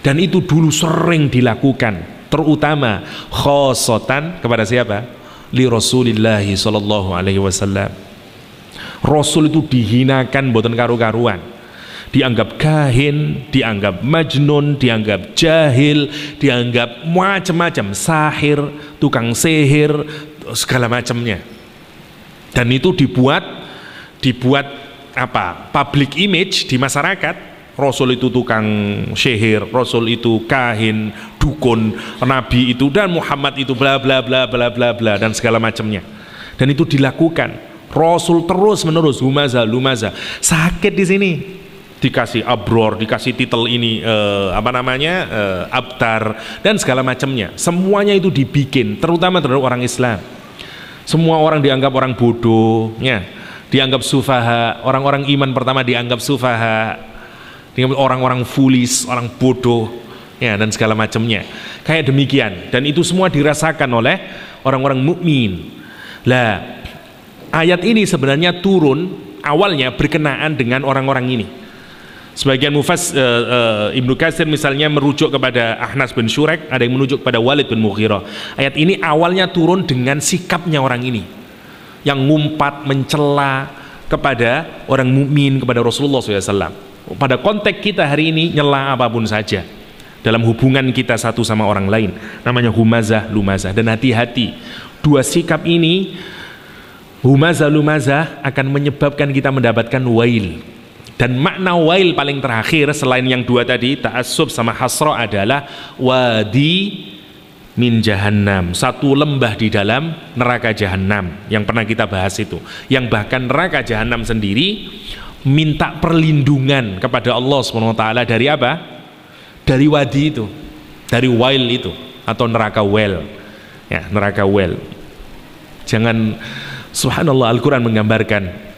Speaker 1: Dan itu dulu sering dilakukan, terutama khosotan kepada siapa? Li Rasulillahi sallallahu alaihi wasallam. Rasul itu dihinakan mboten karu-karuan. Dianggap kahin, dianggap majnun, dianggap jahil, dianggap macam-macam, sahir, tukang sihir, segala macamnya. Dan itu dibuat apa? Public image di masyarakat. Rasul itu tukang sihir, Rasul itu kahin, dukun, nabi itu, dan Muhammad itu bla bla bla bla bla bla dan segala macamnya. Dan itu dilakukan. Rasul terus menerus humazah lumazah. Sakit di sini. Dikasih abror, dikasih titel ini abtar dan segala macamnya. Semuanya itu dibikin, terutama terhadap orang Islam. Semua orang dianggap orang bodoh, ya, dianggap sufaha. Orang-orang iman pertama dianggap sufaha, dianggap orang-orang foolish, orang bodoh, ya, dan segala macamnya. Kayak demikian. Dan itu semua dirasakan oleh orang-orang mukmin. Lah, ayat ini sebenarnya turun awalnya berkenaan dengan orang-orang ini. Sebagian Ibnu Katsir misalnya merujuk kepada Ahnas bin Syurek, ada yang merujuk kepada Walid bin Mughirah. Ayat ini awalnya turun dengan sikapnya orang ini yang ngumpat, mencela kepada orang mukmin, kepada Rasulullah SAW. Pada konteks kita hari ini, nyela apapun saja dalam hubungan kita satu sama orang lain, namanya humazah lumazah. Dan hati-hati, dua sikap ini, humazah lumazah, akan menyebabkan kita mendapatkan wail. Dan makna wail paling terakhir selain yang dua tadi, ta'assub sama hasra, adalah wadi min jahannam, satu lembah di dalam neraka jahannam yang pernah kita bahas itu, yang bahkan neraka jahannam sendiri minta perlindungan kepada Allah SWT dari apa? Dari wadi itu, dari wail itu, atau neraka wel, ya, neraka wel. Jangan, subhanallah, Al-Quran menggambarkan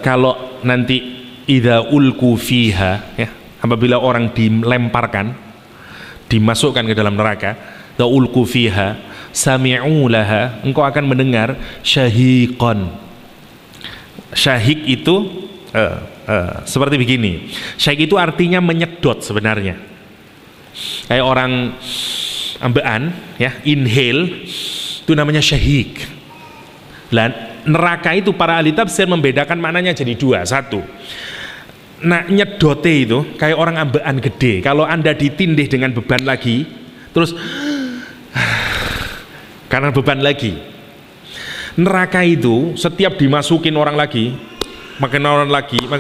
Speaker 1: kalau nanti idza ulku fiha, ya, apabila orang dilemparkan, dimasukkan ke dalam neraka, idza ulku fiha sami'u laha, engkau akan mendengar syahiqan. Syahik itu seperti begini. Syahik itu artinya menyedot sebenarnya. Kayak orang ambekan, ya, inhale, itu namanya syahik. Lah, neraka itu para ahli tafsir membedakan maknanya jadi dua. Satu, nah, nyedote itu kayak orang ambekan gede. Kalau Anda ditindih dengan beban lagi, terus karena beban lagi. Neraka itu setiap dimasukin orang lagi, makin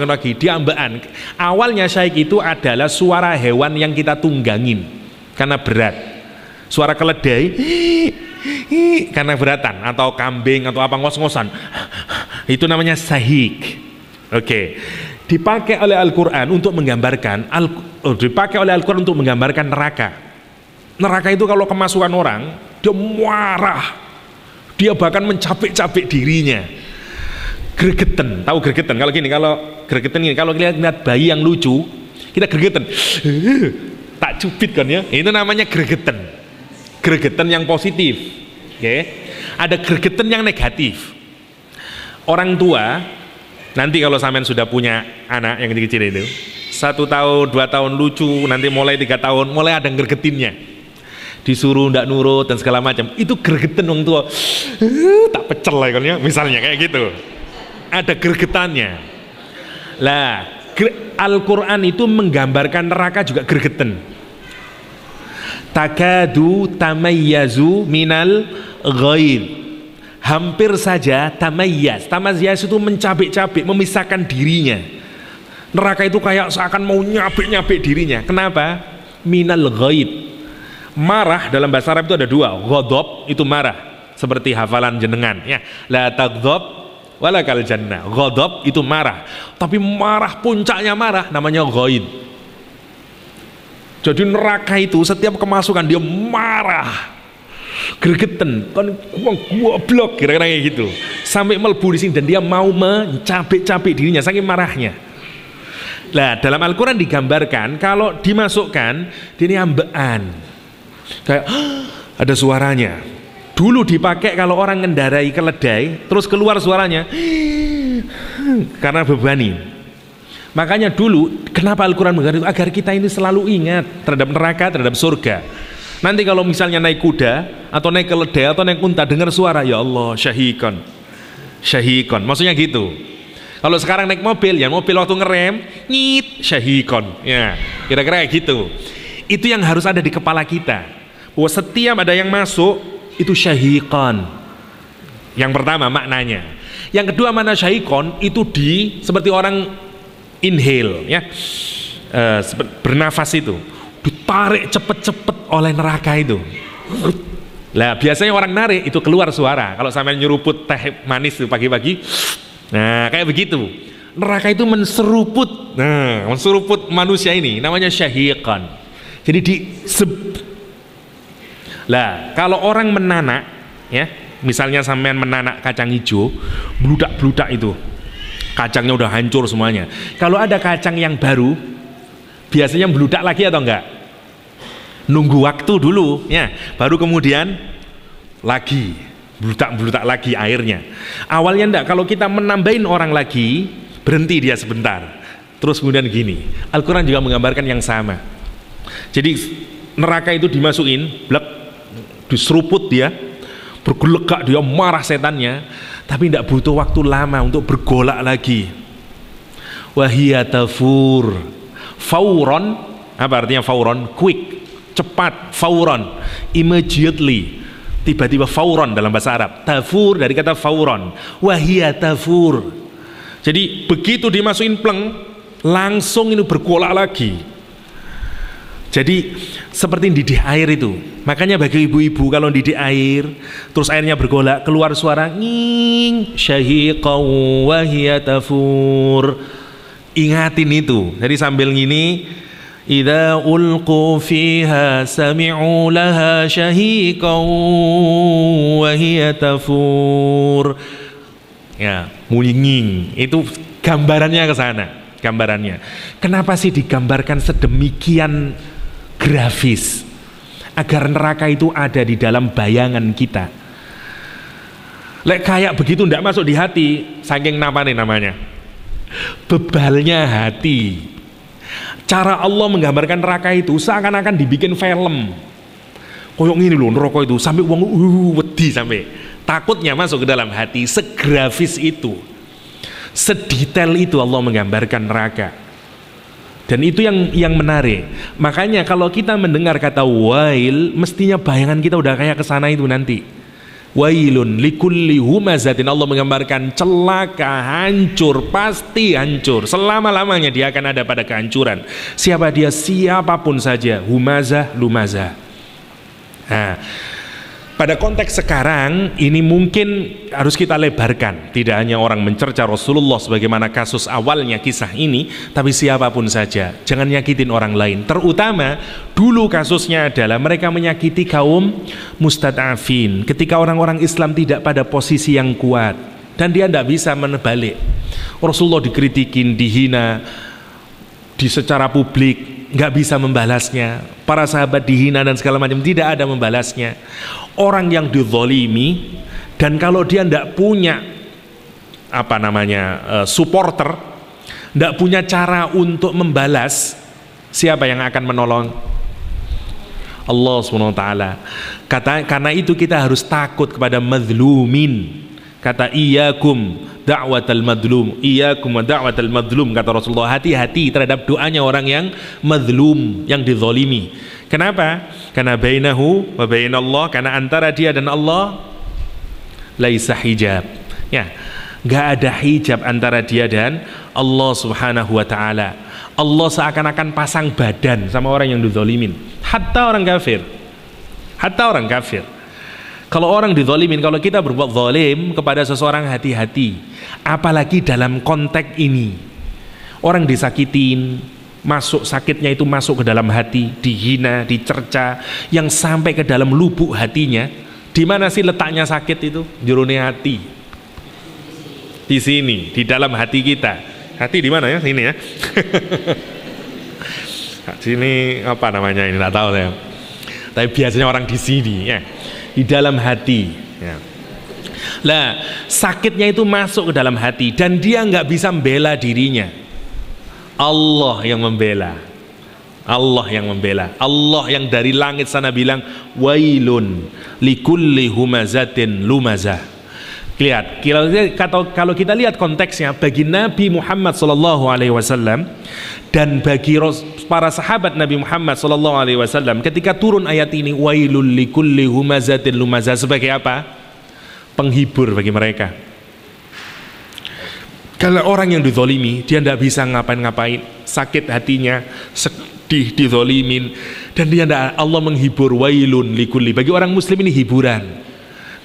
Speaker 1: lagi, dia ambekan. Awalnya syaik itu adalah suara hewan yang kita tunggangin karena berat. Suara keledai karena beratan, atau kambing atau apa ngos-ngosan, itu namanya sahik. Oke. Dipakai oleh Al-Qur'an untuk menggambarkan neraka. Neraka itu kalau kemasukan orang, dia marah. Dia bahkan mencapik-capik dirinya. Gregeten, tahu gregeten? Kalau gregeten ini, kalau kita lihat bayi yang lucu, kita gregeten. Tak cubit kan ya? Itu namanya gregeten. Gregeten yang positif. Oke. Ada gregeten yang negatif. Orang tua, nanti kalau sampean sudah punya anak yang kecil itu, 1 tahun, 2 tahun lucu, nanti mulai 3 tahun, mulai ada gregetinnya. Disuruh ndak nurut dan segala macam. Itu gregeten orang tua. Tak pecel lah kan ya, misalnya kayak gitu. Ada gregetannya. Lah, Al-Qur'an itu menggambarkan neraka juga gregeten. Takadu tamayyazu minal ghaid. Hampir saja tamayyaz itu mencabik-cabik, memisahkan dirinya. Neraka itu kayak seakan mau nyabik-nyabik dirinya. Kenapa? Minal ghaid. Marah dalam bahasa Arab itu ada 2. Ghadab itu marah, seperti hafalan jenengan ya. La taghdab walakal jannah. Ghadab itu marah, tapi marah puncaknya marah namanya ghaid. Jadi neraka itu setiap kemasukan dia marah, gregeten, kan gua blok kira-kira kayak gitu, sampai melebu di sini dan dia mau mencapik-capik dirinya saking marahnya. Nah, dalam Al-Qur'an digambarkan kalau dimasukkan dia ambekan. Kayak ada suaranya. Dulu dipakai kalau orang ngendarai keledai, terus keluar suaranya karena bebani. Makanya dulu kenapa Al-Qur'an menggambarkan itu? Agar kita ini selalu ingat terhadap neraka, terhadap surga. Nanti kalau misalnya naik kuda atau naik keledai atau naik unta, dengar suara, ya Allah, syahikon, maksudnya gitu. Kalau sekarang naik mobil, ya mobil waktu ngerem, nyit, syahikon, ya kira-kira kayak gitu. Itu yang harus ada di kepala kita. Bahwa setiap ada yang masuk itu syahikon. Yang pertama maknanya. Yang kedua makna syahikon itu seperti orang inhale, ya, bernafas itu, ditarik cepet-cepet oleh neraka itu. Lah biasanya orang narik itu keluar suara. Kalau sampai nyeruput teh manis tuh pagi-pagi, nah kayak begitu. Neraka itu menseruput, menseruput manusia ini, namanya syahikon. Jadi lah kalau orang menanak, ya, misalnya sampean menanak kacang hijau, bludak-bludak itu, kacangnya udah hancur semuanya. Kalau ada kacang yang baru, biasanya bludak lagi atau enggak? Nunggu waktu dulu, ya, baru kemudian lagi bludak-bludak lagi airnya. Awalnya enggak, kalau kita menambahin orang lagi, berhenti dia sebentar, terus kemudian gini. Al-Qur'an juga menggambarkan yang sama. Jadi neraka itu dimasukin, blek, diseruput dia, bergelegak dia, marah setannya, tapi tidak butuh waktu lama untuk bergolak lagi. Wahia tafur, fauron, apa artinya fauron? Quick, cepat, fauron, immediately, tiba-tiba, fauron dalam bahasa Arab. Tafur dari kata fauron, wahia tafur. Jadi begitu dimasukin pleng, langsung ini bergolak lagi. Jadi seperti didih air itu. Makanya bagi ibu-ibu kalau didih air, terus airnya bergolak, keluar suara nging, syahiqaw wa hiya tafur. Ingatin itu. Jadi sambil gini, idza ulqu fiha sami'u laha syahiqaw wa hiya tafur. Ya, nging. Itu gambarannya ke sana. Gambarannya. Kenapa sih digambarkan sedemikian grafis? Agar neraka itu ada di dalam bayangan kita. Lek kayak begitu ndak masuk di hati, saking namanya bebalnya hati. Cara Allah menggambarkan neraka itu seakan-akan dibikin film. Koyok ngini loh neraka itu, sampai uang wedi, sampai takutnya masuk ke dalam hati. Segrafis itu, sedetail itu Allah menggambarkan neraka. Dan itu yang menarik. Makanya kalau kita mendengar kata wail, mestinya bayangan kita udah kayak kesana itu nanti. Wailun likulli humazatin, Allah menggambarkan celaka, hancur, pasti hancur. Selama-lamanya dia akan ada pada kehancuran. Siapa dia? Siapapun saja. Humazah, lumazah. Nah, Pada konteks sekarang ini mungkin harus kita lebarkan, tidak hanya orang mencerca Rasulullah sebagaimana kasus awalnya kisah ini, tapi siapapun saja, jangan nyakitin orang lain. Terutama dulu kasusnya adalah mereka menyakiti kaum mustad'afin, ketika orang-orang Islam tidak pada posisi yang kuat dan dia tidak bisa menebalik. Rasulullah dikritikin, dihina di secara publik, nggak bisa membalasnya. Para sahabat dihina dan segala macam, tidak ada membalasnya. Orang yang dizalimi, dan kalau dia tidak punya supporter, tidak punya cara untuk membalas, siapa yang akan menolong? Allah SWT. Karena itu kita harus takut kepada mazlumin. Kata iyyakum da'watal madlum, iyyakum wa da'watal madlum, kata Rasulullah, hati-hati terhadap doanya orang yang mazlum, yang dizalimi. Kenapa? Karena bainahu wa bainallah, karena antara dia dan Allah laisa hijab. Ya, enggak ada hijab antara dia dan Allah Subhanahu wa taala. Allah seakan-akan pasang badan sama orang yang dizalimin, hatta orang kafir. Hatta orang kafir. Kalau orang dizalimin, kalau kita berbuat zalim kepada seseorang, hati-hati. Apalagi dalam konteks ini, orang disakitin, masuk sakitnya itu masuk ke dalam hati, dihina, dicerca, yang sampai ke dalam lubuk hatinya. Di mana sih letaknya sakit itu? Jurune hati. Di sini, di dalam hati kita. Hati di mana ya? Sini ya. Sini apa namanya ini? Nggak tahu saya. Tapi biasanya orang di sini ya. Di dalam hati ya. Lah, sakitnya itu masuk ke dalam hati dan dia nggak bisa membela dirinya. Allah yang membela. Allah yang membela. Allah yang dari langit sana bilang, wailun likulli humazatin lumazah. Lihat, kalau kita lihat konteksnya, bagi Nabi Muhammad SAW dan bagi para sahabat Nabi Muhammad SAW, ketika turun ayat ini, wailul likulli humazatin lumazah, sebagai apa? Penghibur bagi mereka. Kalau orang yang dizalimi, dia tidak bisa ngapain-ngapain, sakit hatinya, sedih, dizalimin, dan dia tidak, Allah menghibur, wailun likulli. Bagi orang muslim ini hiburan.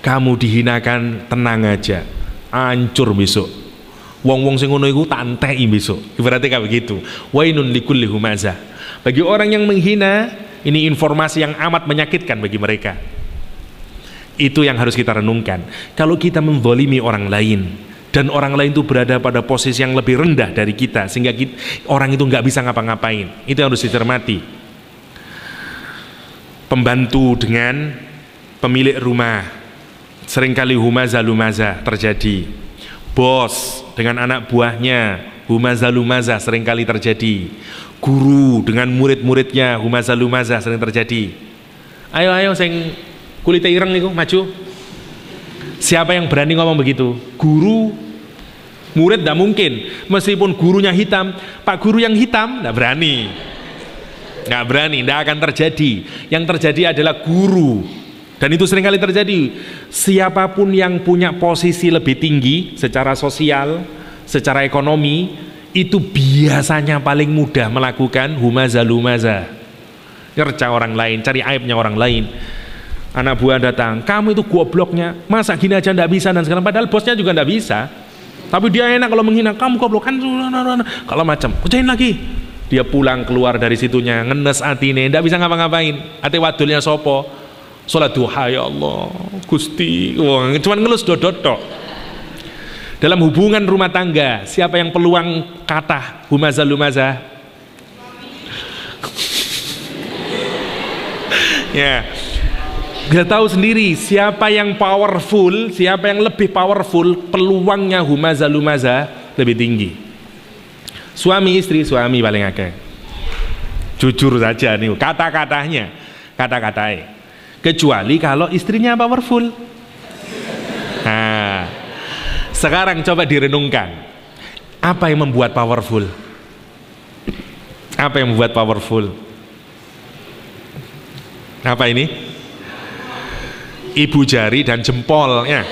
Speaker 1: Kamu dihinakan, tenang aja, hancur besok. Wong-wong sing ngono iku tak enteki besok. Berarti kayak begitu. Wailun likulli humazah. Bagi orang yang menghina, ini informasi yang amat menyakitkan bagi mereka. Itu yang harus kita renungkan. Kalau kita menzalimi orang lain dan orang lain itu berada pada posisi yang lebih rendah dari kita, sehingga orang itu nggak bisa ngapa-ngapain, itu yang harus dicermati. Pembantu dengan pemilik rumah, seringkali humazah-lumazah terjadi. Bos dengan anak buahnya, humazah-lumazah seringkali terjadi. Guru dengan murid-muridnya, humazah-lumazah sering terjadi. Ayo sing kulite ireng niku maju. Siapa yang berani ngomong begitu? Guru, murid tidak mungkin. Meskipun gurunya hitam, Pak Guru yang hitam tidak berani. Nggak berani, tidak akan terjadi. Yang terjadi adalah guru. Dan itu seringkali terjadi. Siapapun yang punya posisi lebih tinggi secara sosial, secara ekonomi, itu biasanya paling mudah melakukan humazah-lumazah, ngerca orang lain, cari aibnya orang lain. Anak buah datang, kamu itu gobloknya, masa gini aja ndak bisa dan segala, padahal bosnya juga ndak bisa. Tapi dia enak kalau menghina, kamu goblok kan, kalau macam, kerjain lagi. Dia pulang keluar dari situnya ngenes atine, ndak bisa ngapa-ngapain. Ate wadulnya sopo? Salat duha, ya Allah, Gusti, cuman ngelus dodot tok. Dalam hubungan rumah tangga, siapa yang peluang kata humazah-lumazah? Ya, kita tahu sendiri siapa yang powerful, siapa yang lebih powerful, peluangnya humazah-lumazah lebih tinggi. Suami istri, suami paling akeh. Jujur saja nih, kata-katanya. Kecuali kalau istrinya powerful. Nah, sekarang coba direnungkan. Apa yang membuat powerful? Apa yang membuat powerful? Apa ini? Ibu jari dan jempol ya.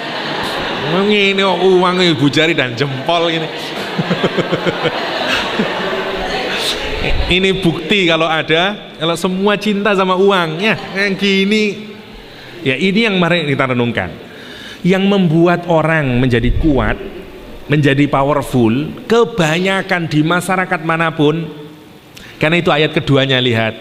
Speaker 1: Ini uang ibu jari dan jempol ini. Ini bukti kalau semua cinta sama uang ya. Yang gini Ya, ini yang mari kita renungkan. Yang membuat orang menjadi kuat, menjadi powerful, kebanyakan di masyarakat manapun. Karena itu ayat keduanya, lihat,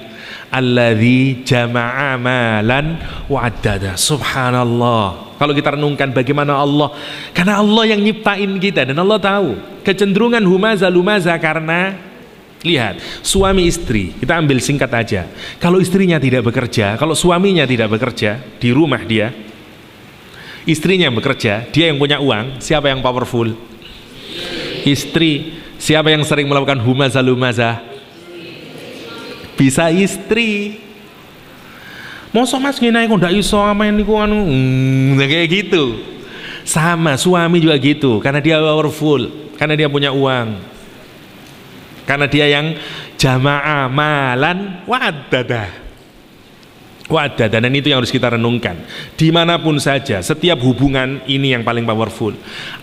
Speaker 1: alladzi jama'a malan wa'addada. Subhanallah. Kalau kita renungkan bagaimana Allah, karena Allah yang nyiptain kita dan Allah tahu kecenderungan humaza lumaza. Karena lihat, suami istri, kita ambil singkat aja. Kalau istrinya tidak bekerja, kalau suaminya tidak bekerja, di rumah dia, istrinya yang bekerja, dia yang punya uang, siapa yang powerful? Istri. Siapa yang sering melakukan humaza lumaza? Bisa istri. Mosok mas ngene kok ndak iso amen niku anu kayak gitu. Sama suami juga gitu, karena dia powerful, karena dia punya uang. Karena dia yang jama'a malan wa'addada. Wa'addada, dan itu yang harus kita renungkan. Dimanapun saja, setiap hubungan ini yang paling powerful.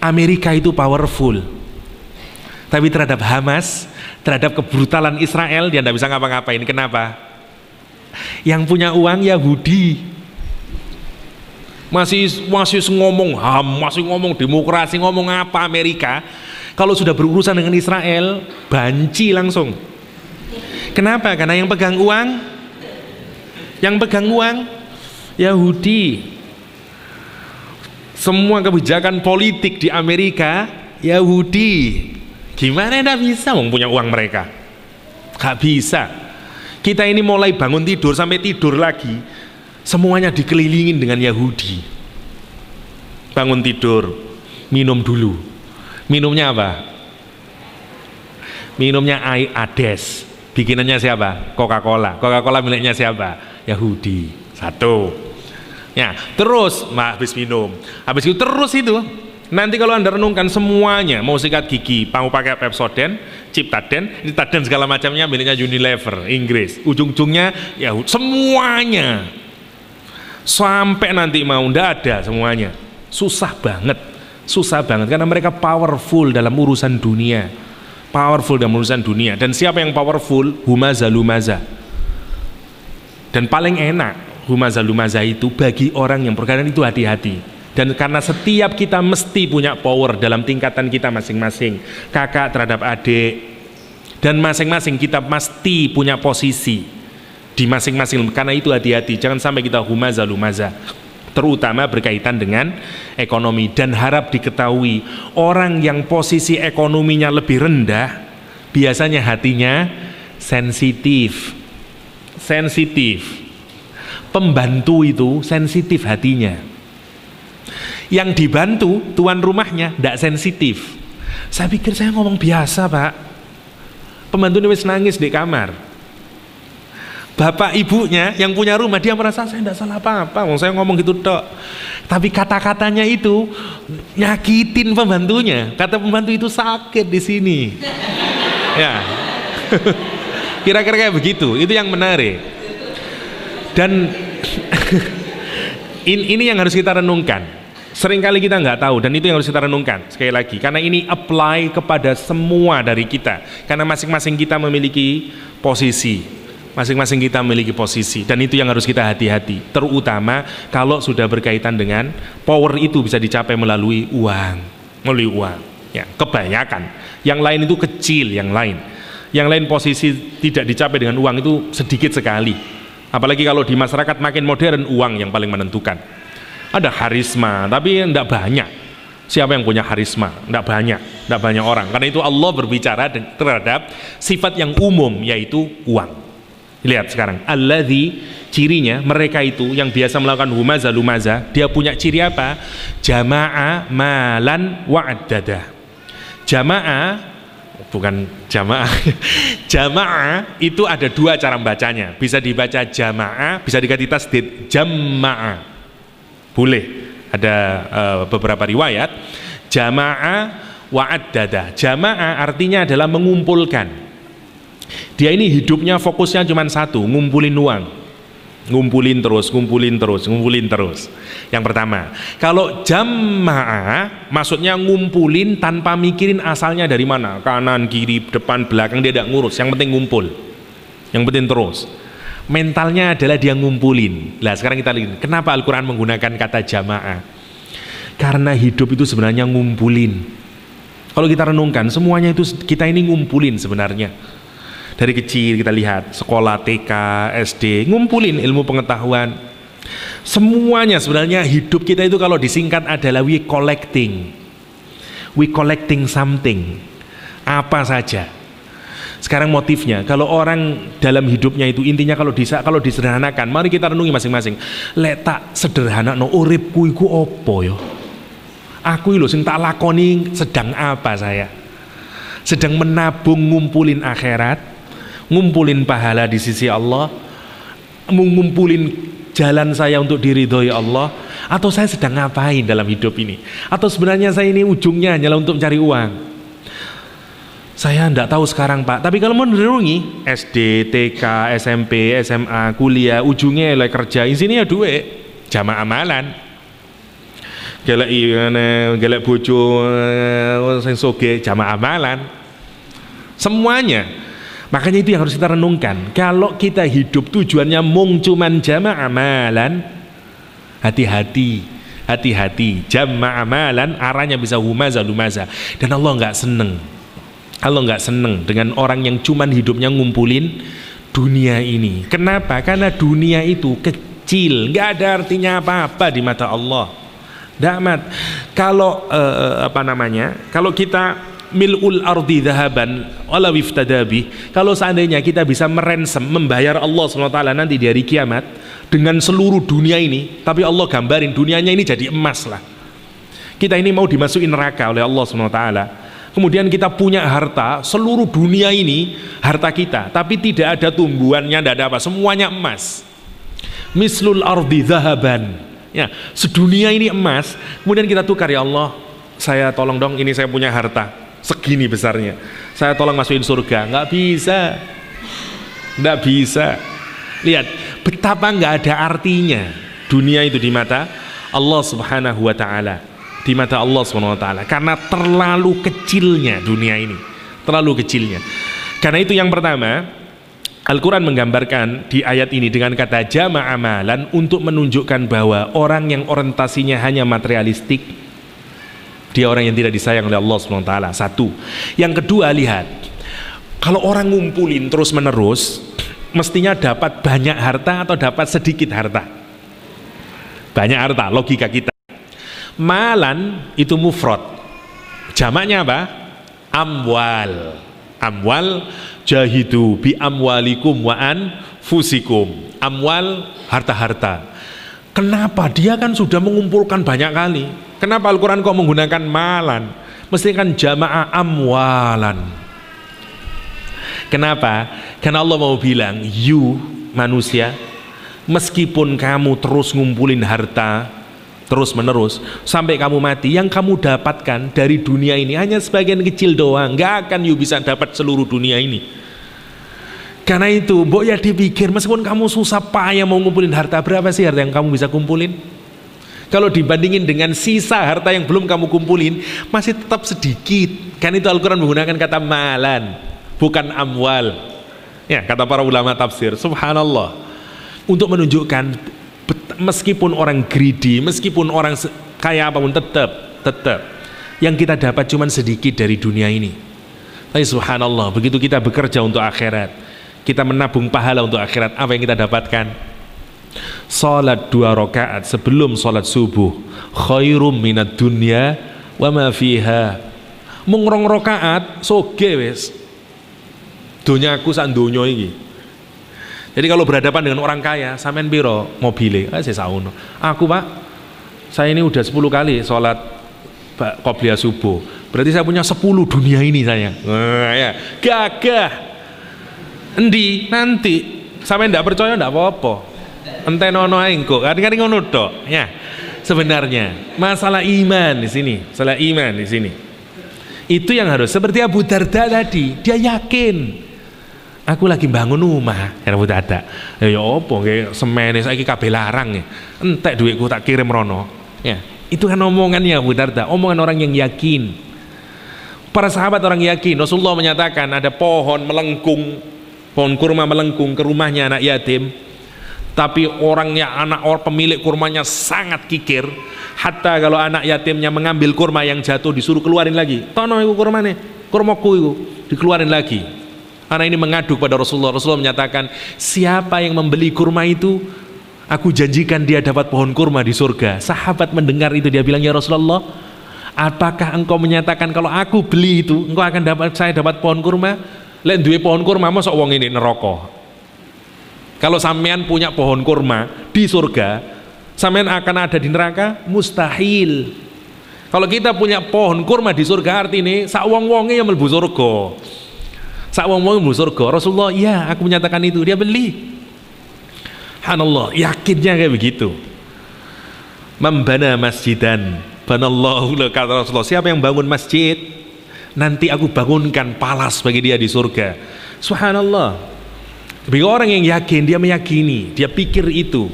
Speaker 1: Amerika itu powerful, tapi terhadap Hamas, terhadap kebrutalan Israel, dia tidak bisa ngapa-ngapain. Kenapa? Yang punya uang Yahudi masih ngomong HAM, masih ngomong demokrasi, ngomong apa Amerika. Kalau sudah berurusan dengan Israel, banci langsung. Kenapa? Karena yang pegang uang Yahudi. Semua kebijakan politik di Amerika Yahudi. Gimana ndak bisa punya uang mereka? Gak bisa. Kita ini mulai bangun tidur sampai tidur lagi, semuanya dikelilingin dengan Yahudi. Bangun tidur, minum dulu. Minumnya apa? Minumnya Ades. Bikinannya siapa? Coca-Cola. Coca-Cola miliknya siapa? Yahudi. Satu. Ya, terus habis minum. Habis itu terus itu. Nanti kalau Anda renungkan semuanya, mau sikat gigi, mau pakai Pepsodent, Ciptaden, Ciptaden segala macamnya miliknya Unilever, Inggris. Ujung-ujungnya Yahudi. Semuanya. Sampai nanti mau ndak ada semuanya. Susah banget. Susah banget karena mereka powerful dalam urusan dunia. Powerful dalam urusan dunia. Dan siapa yang powerful? Humaza lumaza. Dan paling enak humaza lumaza itu bagi orang yang berkaitan itu hati-hati. Dan karena setiap kita mesti punya power dalam tingkatan kita masing-masing, kakak terhadap adik, dan masing-masing kita mesti punya posisi di masing-masing. Karena itu hati-hati, jangan sampai kita humaza lumaza, terutama berkaitan dengan ekonomi. Dan harap diketahui, orang yang posisi ekonominya lebih rendah biasanya hatinya sensitif. Pembantu itu sensitif hatinya. Yang dibantu tuan rumahnya tidak sensitif. Saya pikir saya ngomong biasa, Pak. Pembantu ini wis nangis di kamar. Bapak ibunya yang punya rumah, dia merasa saya tidak salah apa-apa, saya ngomong gitu tok. Tapi kata-katanya itu nyakitin pembantunya. Kata pembantu itu sakit di sini. Ya. Kira-kira kayak begitu. Itu yang menarik. Dan ini yang harus kita renungkan. Seringkali kita nggak tahu, dan itu yang harus kita renungkan sekali lagi, karena ini apply kepada semua dari kita, karena masing-masing kita memiliki posisi, dan itu yang harus kita hati-hati, terutama kalau sudah berkaitan dengan power itu bisa dicapai melalui uang, ya, kebanyakan. Yang lain itu kecil, yang lain posisi tidak dicapai dengan uang itu sedikit sekali, apalagi kalau di masyarakat makin modern, uang yang paling menentukan. Ada harisma, tapi tidak banyak. Siapa yang punya harisma? Tidak banyak orang. Karena itu Allah berbicara terhadap sifat yang umum, yaitu uang. Lihat sekarang, alladzi, cirinya mereka itu yang biasa melakukan humaza lumaza, dia punya ciri apa? Jama'a malan wa'addada. Jamaah, bukan jamaah. Jamaah itu ada dua cara membacanya. Bisa dibaca jamaah, bisa diganti tasdid jamaah. Boleh, ada beberapa riwayat jama'a wa'addada. Jama'a artinya adalah mengumpulkan. Dia ini hidupnya fokusnya cuma satu, ngumpulin uang, ngumpulin terus. Yang pertama. Kalau jama'a maksudnya ngumpulin tanpa mikirin asalnya dari mana, kanan, kiri, depan, belakang, dia tidak ngurus. Yang penting ngumpul, yang penting terus.
Speaker 2: mentalnya adalah dia ngumpulin. Lah sekarang kita lihat kenapa Al-Quran menggunakan kata jamaah, karena hidup itu sebenarnya ngumpulin. Kalau kita renungkan, semuanya itu kita ini ngumpulin sebenarnya. Dari kecil kita lihat sekolah TK, SD, ngumpulin ilmu pengetahuan. Semuanya sebenarnya hidup kita itu kalau disingkat adalah we collecting something, apa saja. Sekarang motifnya, kalau orang dalam hidupnya itu intinya kalau disederhanakan, mari kita renungi masing-masing. Letak sederhana no uripku iku opo yo. Aku lho sing tak lakoni sedang apa saya? Sedang menabung ngumpulin akhirat, ngumpulin pahala di sisi Allah, ngumpulin jalan saya untuk diridhoi Allah, atau saya sedang ngapain dalam hidup ini? Atau sebenarnya saya ini ujungnya hanyalah untuk mencari uang? Saya tidak tahu sekarang Pak, tapi kalau menurungi SD, TK, SMP, SMA, kuliah, ujungnya ya kerja, isinya ya duit, jamaah amalan. Gelek bojo sing soge jamaah amalan. Semuanya. Makanya itu yang harus kita renungkan. Kalau kita hidup tujuannya mung cuman jamaah amalan, hati-hati. Jamaah amalan arahnya bisa humaza lumaza, dan Allah nggak seneng. Allah nggak seneng dengan orang yang cuman hidupnya ngumpulin dunia ini. Kenapa? Karena dunia itu kecil, nggak ada artinya apa-apa di mata Allah. Damat. Kalau kalau kita mil'ul ardi dhahaban wala wiftadabi, kalau seandainya kita bisa merensem, membayar Allah SWT nanti di hari kiamat dengan seluruh dunia ini, tapi Allah gambarin dunianya ini jadi emas lah. Kita ini mau dimasukin neraka oleh Allah SWT, kemudian kita punya harta, seluruh dunia ini harta kita, tapi tidak ada tumbuhannya, tidak ada apa, semuanya emas. Mislul ardi dhahaban, ya, sedunia ini emas, kemudian kita tukar, ya Allah, saya tolong dong, ini saya punya harta segini besarnya, saya tolong masukin surga. Nggak bisa. Lihat betapa nggak ada artinya dunia itu di mata Allah Subhanahu wa Ta'ala, di mata Allah Subhanahu wa Ta'ala, karena terlalu kecilnya dunia ini, terlalu kecilnya. Karena itu yang pertama, Al-Quran menggambarkan di ayat ini dengan kata jama' amalan untuk menunjukkan bahwa orang yang orientasinya hanya materialistik, dia orang yang tidak disayang oleh Allah SWT. Satu. Yang kedua, lihat, kalau orang ngumpulin terus menerus, mestinya dapat banyak harta atau dapat sedikit harta? Banyak harta, logika kita. Malan itu mufrad, jamaknya apa? Amwal jahidu bi amwalikum wa anfusikum. Amwal, harta-harta. Kenapa? Dia kan sudah mengumpulkan banyak kali. Kenapa Al-Quran kok menggunakan malan? Mesti kan jamaah amwalan. Kenapa? Karena Allah mau bilang, you manusia, meskipun kamu terus ngumpulin harta terus menerus sampai kamu mati, yang kamu dapatkan dari dunia ini hanya sebagian kecil doang, nggak akan you bisa dapat seluruh dunia ini. Karena itu mbok ya dipikir, meskipun kamu susah payah mau ngumpulin harta, berapa sih harta yang kamu bisa kumpulin? Kalau dibandingin dengan sisa harta yang belum kamu kumpulin, masih tetap sedikit. Kan itu Al-Quran menggunakan kata malan, bukan amwal, ya, kata para ulama tafsir. Subhanallah, untuk menunjukkan meskipun orang greedy, meskipun orang kaya apapun, tetap yang kita dapat cuma sedikit dari dunia ini. Tapi subhanallah, begitu kita bekerja untuk akhirat, kita menabung pahala untuk akhirat, apa yang kita dapatkan? Salat 2 rakaat sebelum salat subuh khairum minad dunya wa ma fiha. Mung 2 rakaat soge wis donyaku sak donya iki. Jadi kalau berhadapan dengan orang kaya, sampean piro mobile? Saya sauno. Aku Pak, saya ini udah 10 kali sholat qobliyah subuh. Berarti saya punya 10 dunia ini saya. Nah, ya, gagah. Endi nanti sampean ndak percaya ndak apa-apa. Entenono ae engko. Kan ngono tok. Ya. Sebenarnya masalah iman di sini, masalah iman di sini. Itu yang harus seperti Abu Darda tadi, dia yakin. Aku lagi bangun rumah, Abu Darda. Ya opo nggih semene saiki kabeh larang ya. Entek duitku tak kirim rono. Ya, itu kan omongannya Abu Darda, omongan orang yang yakin. Para sahabat orang yakin. Rasulullah menyatakan ada pohon melengkung pohon kurma melengkung ke rumahnya anak yatim, tapi orang pemilik kurmanya sangat kikir, hatta kalau anak yatimnya mengambil kurma yang jatuh disuruh keluarin lagi. Tono iku kurmane, kurmaku iku, dikeluarin lagi. Anak ini mengadu kepada Rasulullah. Rasulullah menyatakan, siapa yang membeli kurma itu, aku janjikan dia dapat pohon kurma di surga. Sahabat mendengar itu, dia bilang, ya Rasulullah, apakah engkau menyatakan kalau aku beli itu, engkau akan saya dapat pohon kurma? Lek duwe pohon kurma mosok wong ini neraka. Kalau sampean punya pohon kurma di surga, sampean akan ada di neraka? Mustahil. Kalau kita punya pohon kurma di surga, artinya sak wong-wonge yang mlebu surga. Sak wong-wonge mlebu surga. Rasulullah, iya, aku menyatakan itu. Dia beli. Subhanallah, yakinnya kayak begitu. Membana masjidan, banallahu, kata Rasulullah, siapa yang bangun masjid, nanti aku bangunkan palas bagi dia di surga. Subhanallah. Bagi orang yang yakin, dia meyakini, dia pikir itu,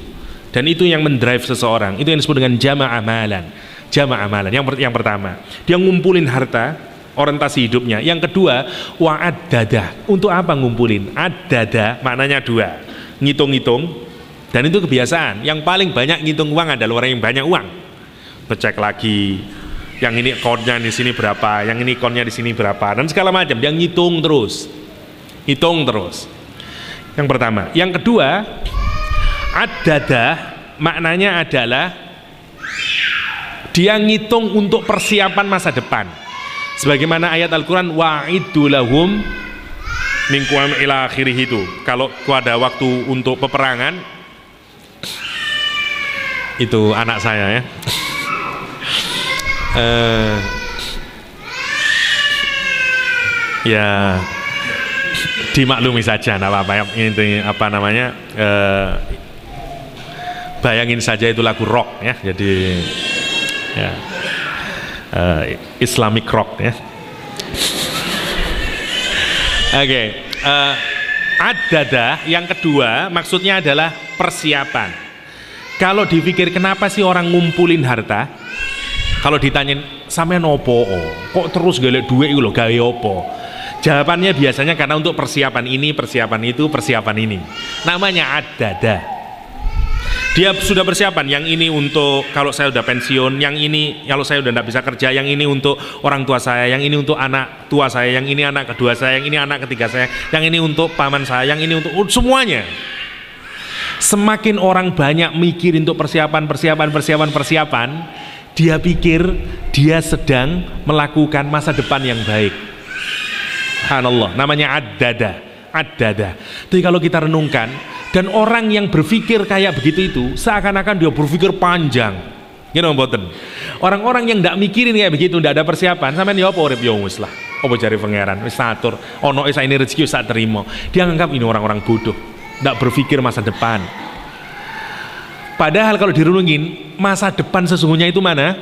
Speaker 2: dan itu yang mendrive seseorang. Itu yang disebut dengan jama' amalan. Jama' amalan. Yang pertama, dia ngumpulin harta, orientasi hidupnya. Yang kedua, wa'ad-dadah. Untuk apa ngumpulin? Ad-dadah maknanya dua, ngitung-ngitung, dan itu kebiasaan. Yang paling banyak ngitung uang adalah orang yang banyak uang. Ngecek lagi, yang ini konnya di sini berapa, yang ini konnya di sini berapa, dan segala macam. Dia ngitung terus, hitung terus. Yang pertama. Yang kedua, ad-dadah maknanya adalah dia ngitung untuk persiapan masa depan. Sebagaimana ayat Al-Quran, wa'iddu lahum min qawam ila akhirih itu. Kalau ada waktu untuk peperangan, itu anak saya ya. Ya dimaklumi saja, nggak apa-apa. Ini apa namanya? Bayangin saja itu lagu rock ya. Jadi ya, Islamic rock ya. Oke, ad-dadah yang kedua maksudnya adalah persiapan. Kalau dipikir kenapa sih orang ngumpulin harta? Kalau ditanyain sampean opo, kok terus golek duit itu lho, gawe opo? Jawabannya biasanya karena untuk persiapan ini, persiapan itu, persiapan ini. Namanya ad-dadah. Dia sudah persiapan, yang ini untuk kalau saya udah pensiun, yang ini kalau saya udah tidak bisa kerja, yang ini untuk orang tua saya, yang ini untuk anak tua saya, yang ini anak kedua saya, yang ini anak ketiga saya, yang ini untuk paman saya, yang ini untuk semuanya. Semakin orang banyak mikir untuk persiapan, dia pikir dia sedang melakukan masa depan yang baik. Subhanallah, namanya ad-dadah. Ad-dadah. Jadi kalau kita renungkan, dan orang yang berpikir kayak begitu itu seakan-akan dia berpikir panjang. Gini mboten. Orang-orang yang ndak mikirin kayak begitu, ndak ada persiapan, sampean ya apa urip ya wis lah. Apa jare pangeran wis atur, ono ini rezeki wis tak terima. Dia nganggap ini orang-orang bodoh, ndak berpikir masa depan. Padahal kalau direnungin, masa depan sesungguhnya itu mana?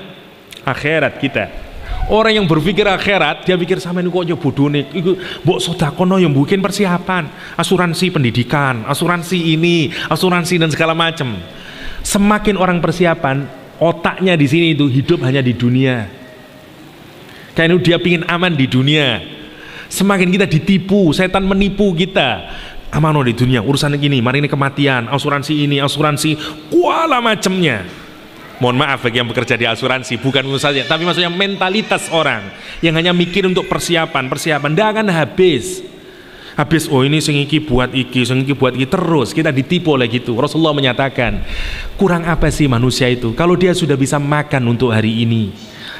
Speaker 2: Akhirat kita. Orang yang berpikir akhirat, dia pikir sama ini kok bodoh nih. Iku mbok sedakono yang bikin persiapan, asuransi pendidikan, asuransi ini, asuransi dan segala macam. Semakin orang persiapan, otaknya di sini itu hidup hanya di dunia. Karena dia pingin aman di dunia. Semakin kita ditipu, setan menipu kita. Amano di dunia, urusan gini, mari ini kematian, asuransi ini, asuransi, kuala macamnya. Mohon maaf bagi yang bekerja di asuransi, bukan urusannya, tapi maksudnya mentalitas orang yang hanya mikir untuk persiapan, tidak akan habis. Oh ini sing iki buat iki, sing iki buat iki, terus kita ditipu oleh gitu. Rasulullah menyatakan, kurang apa sih manusia itu? Kalau dia sudah bisa makan untuk hari ini,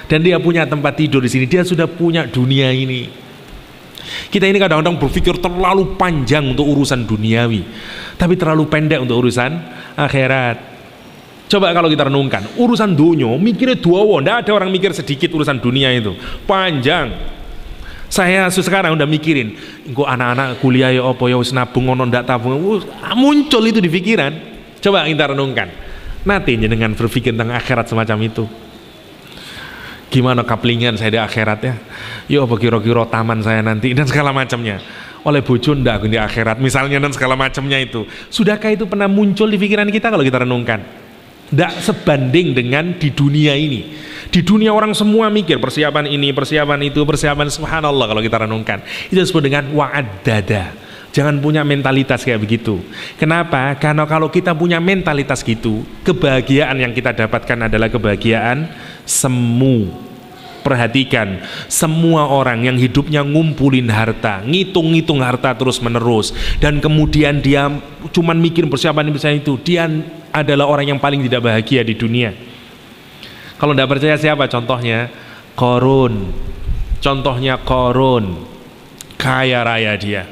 Speaker 2: dan dia punya tempat tidur di sini, dia sudah punya dunia ini. Kita ini kadang-kadang berpikir terlalu panjang untuk urusan duniawi, tapi terlalu pendek untuk urusan akhirat. Coba kalau kita renungkan, urusan dunia mikirnya dua, tidak ada orang mikir sedikit urusan dunia itu, panjang. Saya sekarang udah mikirin, kok anak-anak kuliah ya apa ya wis nabung ono ndak tabung, muncul itu di pikiran. Coba kita renungkan, nanti dengan berpikir tentang akhirat semacam itu. Gimana kaplingan saya di akhirat ya? Ya apa kira-kira taman saya nanti dan segala macamnya. Oleh bojo ndak di akhirat misalnya dan segala macamnya itu. Sudahkah itu pernah muncul di pikiran kita kalau kita renungkan? Ndak sebanding dengan di dunia ini. Di dunia orang semua mikir persiapan ini, persiapan itu, persiapan, subhanallah kalau kita renungkan. Itu disebut dengan wa'ad-dadah. Jangan punya mentalitas kayak begitu. Kenapa? Karena kalau kita punya mentalitas gitu, kebahagiaan yang kita dapatkan adalah kebahagiaan semu. Perhatikan, semua orang yang hidupnya ngumpulin harta, ngitung-ngitung harta terus menerus, dan kemudian dia cuman mikir persiapan itu, dia adalah orang yang paling tidak bahagia di dunia. Kalau tidak percaya siapa contohnya? Qarun. Contohnya Qarun, kaya raya dia.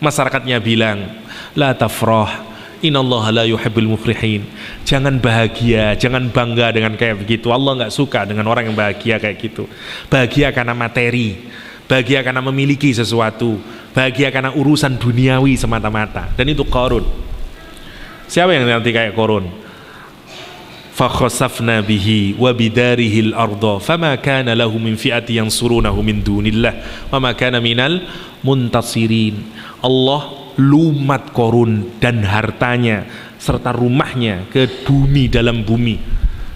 Speaker 2: Masyarakatnya bilang, la tafrah, innallaha la yuhibbul mufrihin. Jangan bahagia, jangan bangga dengan kayak begitu. Allah nggak suka dengan orang yang bahagia kayak gitu. Bahagia karena materi, bahagia karena memiliki sesuatu, bahagia karena urusan duniawi semata-mata. Dan itu Qarun. Siapa yang nanti kayak Qarun? Fakhasafna bihi wa bidarihil arda fama kana lahu min fi'ati yansurunahu min dunillah wa ma kana minal muntasirin. Allah lumat Qarun dan hartanya serta rumahnya ke bumi, dalam bumi,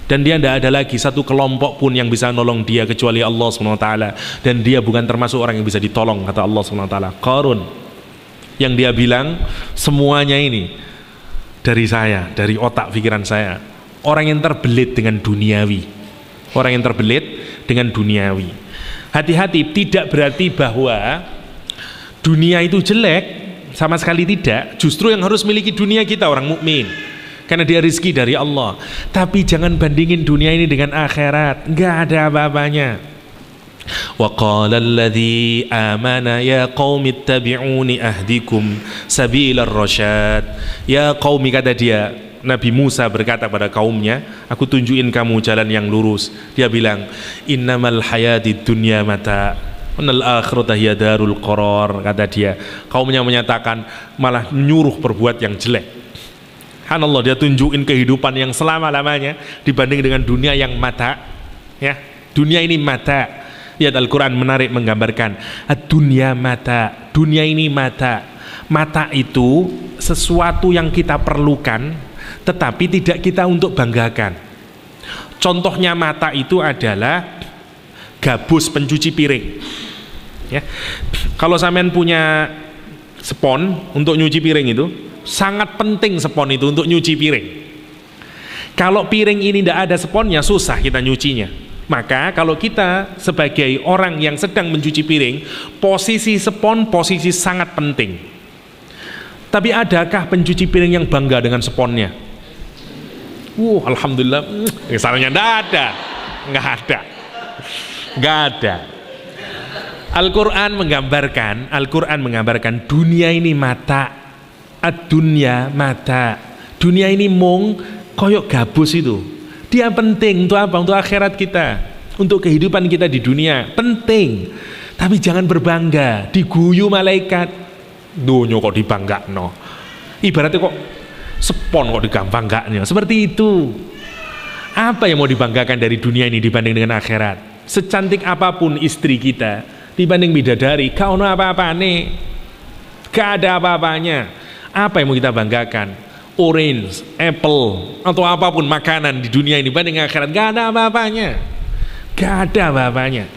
Speaker 2: dan dia tidak ada lagi satu kelompok pun yang bisa nolong dia kecuali Allah SWT, dan dia bukan termasuk orang yang bisa ditolong, kata Allah SWT. Qarun yang dia bilang semuanya ini dari saya, dari otak pikiran saya. Orang yang terbelit dengan duniawi, orang yang terbelit dengan duniawi. Hati-hati, tidak berarti bahwa dunia itu jelek, sama sekali tidak. Justru yang harus miliki dunia kita orang mukmin, karena dia rizki dari Allah. Tapi jangan bandingin dunia ini dengan akhirat, nggak ada apa-apanya. Wa qala alladhi amana ya qaumi ittabi'uni ahdikum sabilar rasyad. Ya qaumi, kata dia, Nabi Musa berkata pada kaumnya, aku tunjukin kamu jalan yang lurus. Dia bilang, innamal hayatid dunya mata' Wanal akhirata hiya darul qarar, kata dia. Kaumnya menyatakan, malah nyuruh berbuat yang jelek. Subhanallah, dia tunjukin kehidupan yang selama-lamanya dibanding dengan dunia yang mata. Ya, dunia ini mata. Lihat Al-Quran menarik menggambarkan, dunia mata. Dunia ini mata. Mata itu sesuatu yang kita perlukan, tetapi tidak kita untuk banggakan. Contohnya mata itu adalah gabus pencuci piring. Ya, kalau sampean punya spon untuk nyuci piring itu, sangat penting spon itu untuk nyuci piring. Kalau piring ini tidak ada sponnya, susah kita nyucinya. Maka kalau kita sebagai orang yang sedang mencuci piring, posisi spon posisi sangat penting. Tapi adakah pencuci piring yang bangga dengan sponnya? Alhamdulillah, misalnya nggak ada. Al-Quran menggambarkan dunia ini mata, ad-dunya mata. Dunia ini mung koyok gabus itu. Dia penting untuk apa? Untuk akhirat kita, untuk kehidupan kita di dunia, penting. Tapi jangan berbangga, diguyu malaikat. Dunia kok dibanggakno. Ibaratnya kok spon kok digampangkannya. Seperti itu. Apa yang mau dibanggakan dari dunia ini dibanding dengan akhirat? Secantik apapun istri kita dibanding bidadari, kau no apa-apa nih, gak ada apa-apanya. Apa yang mau kita banggakan? Orange, apple, atau apapun makanan di dunia ini dibanding akhirat, gak ada apa-apanya. Gak ada apa-apanya.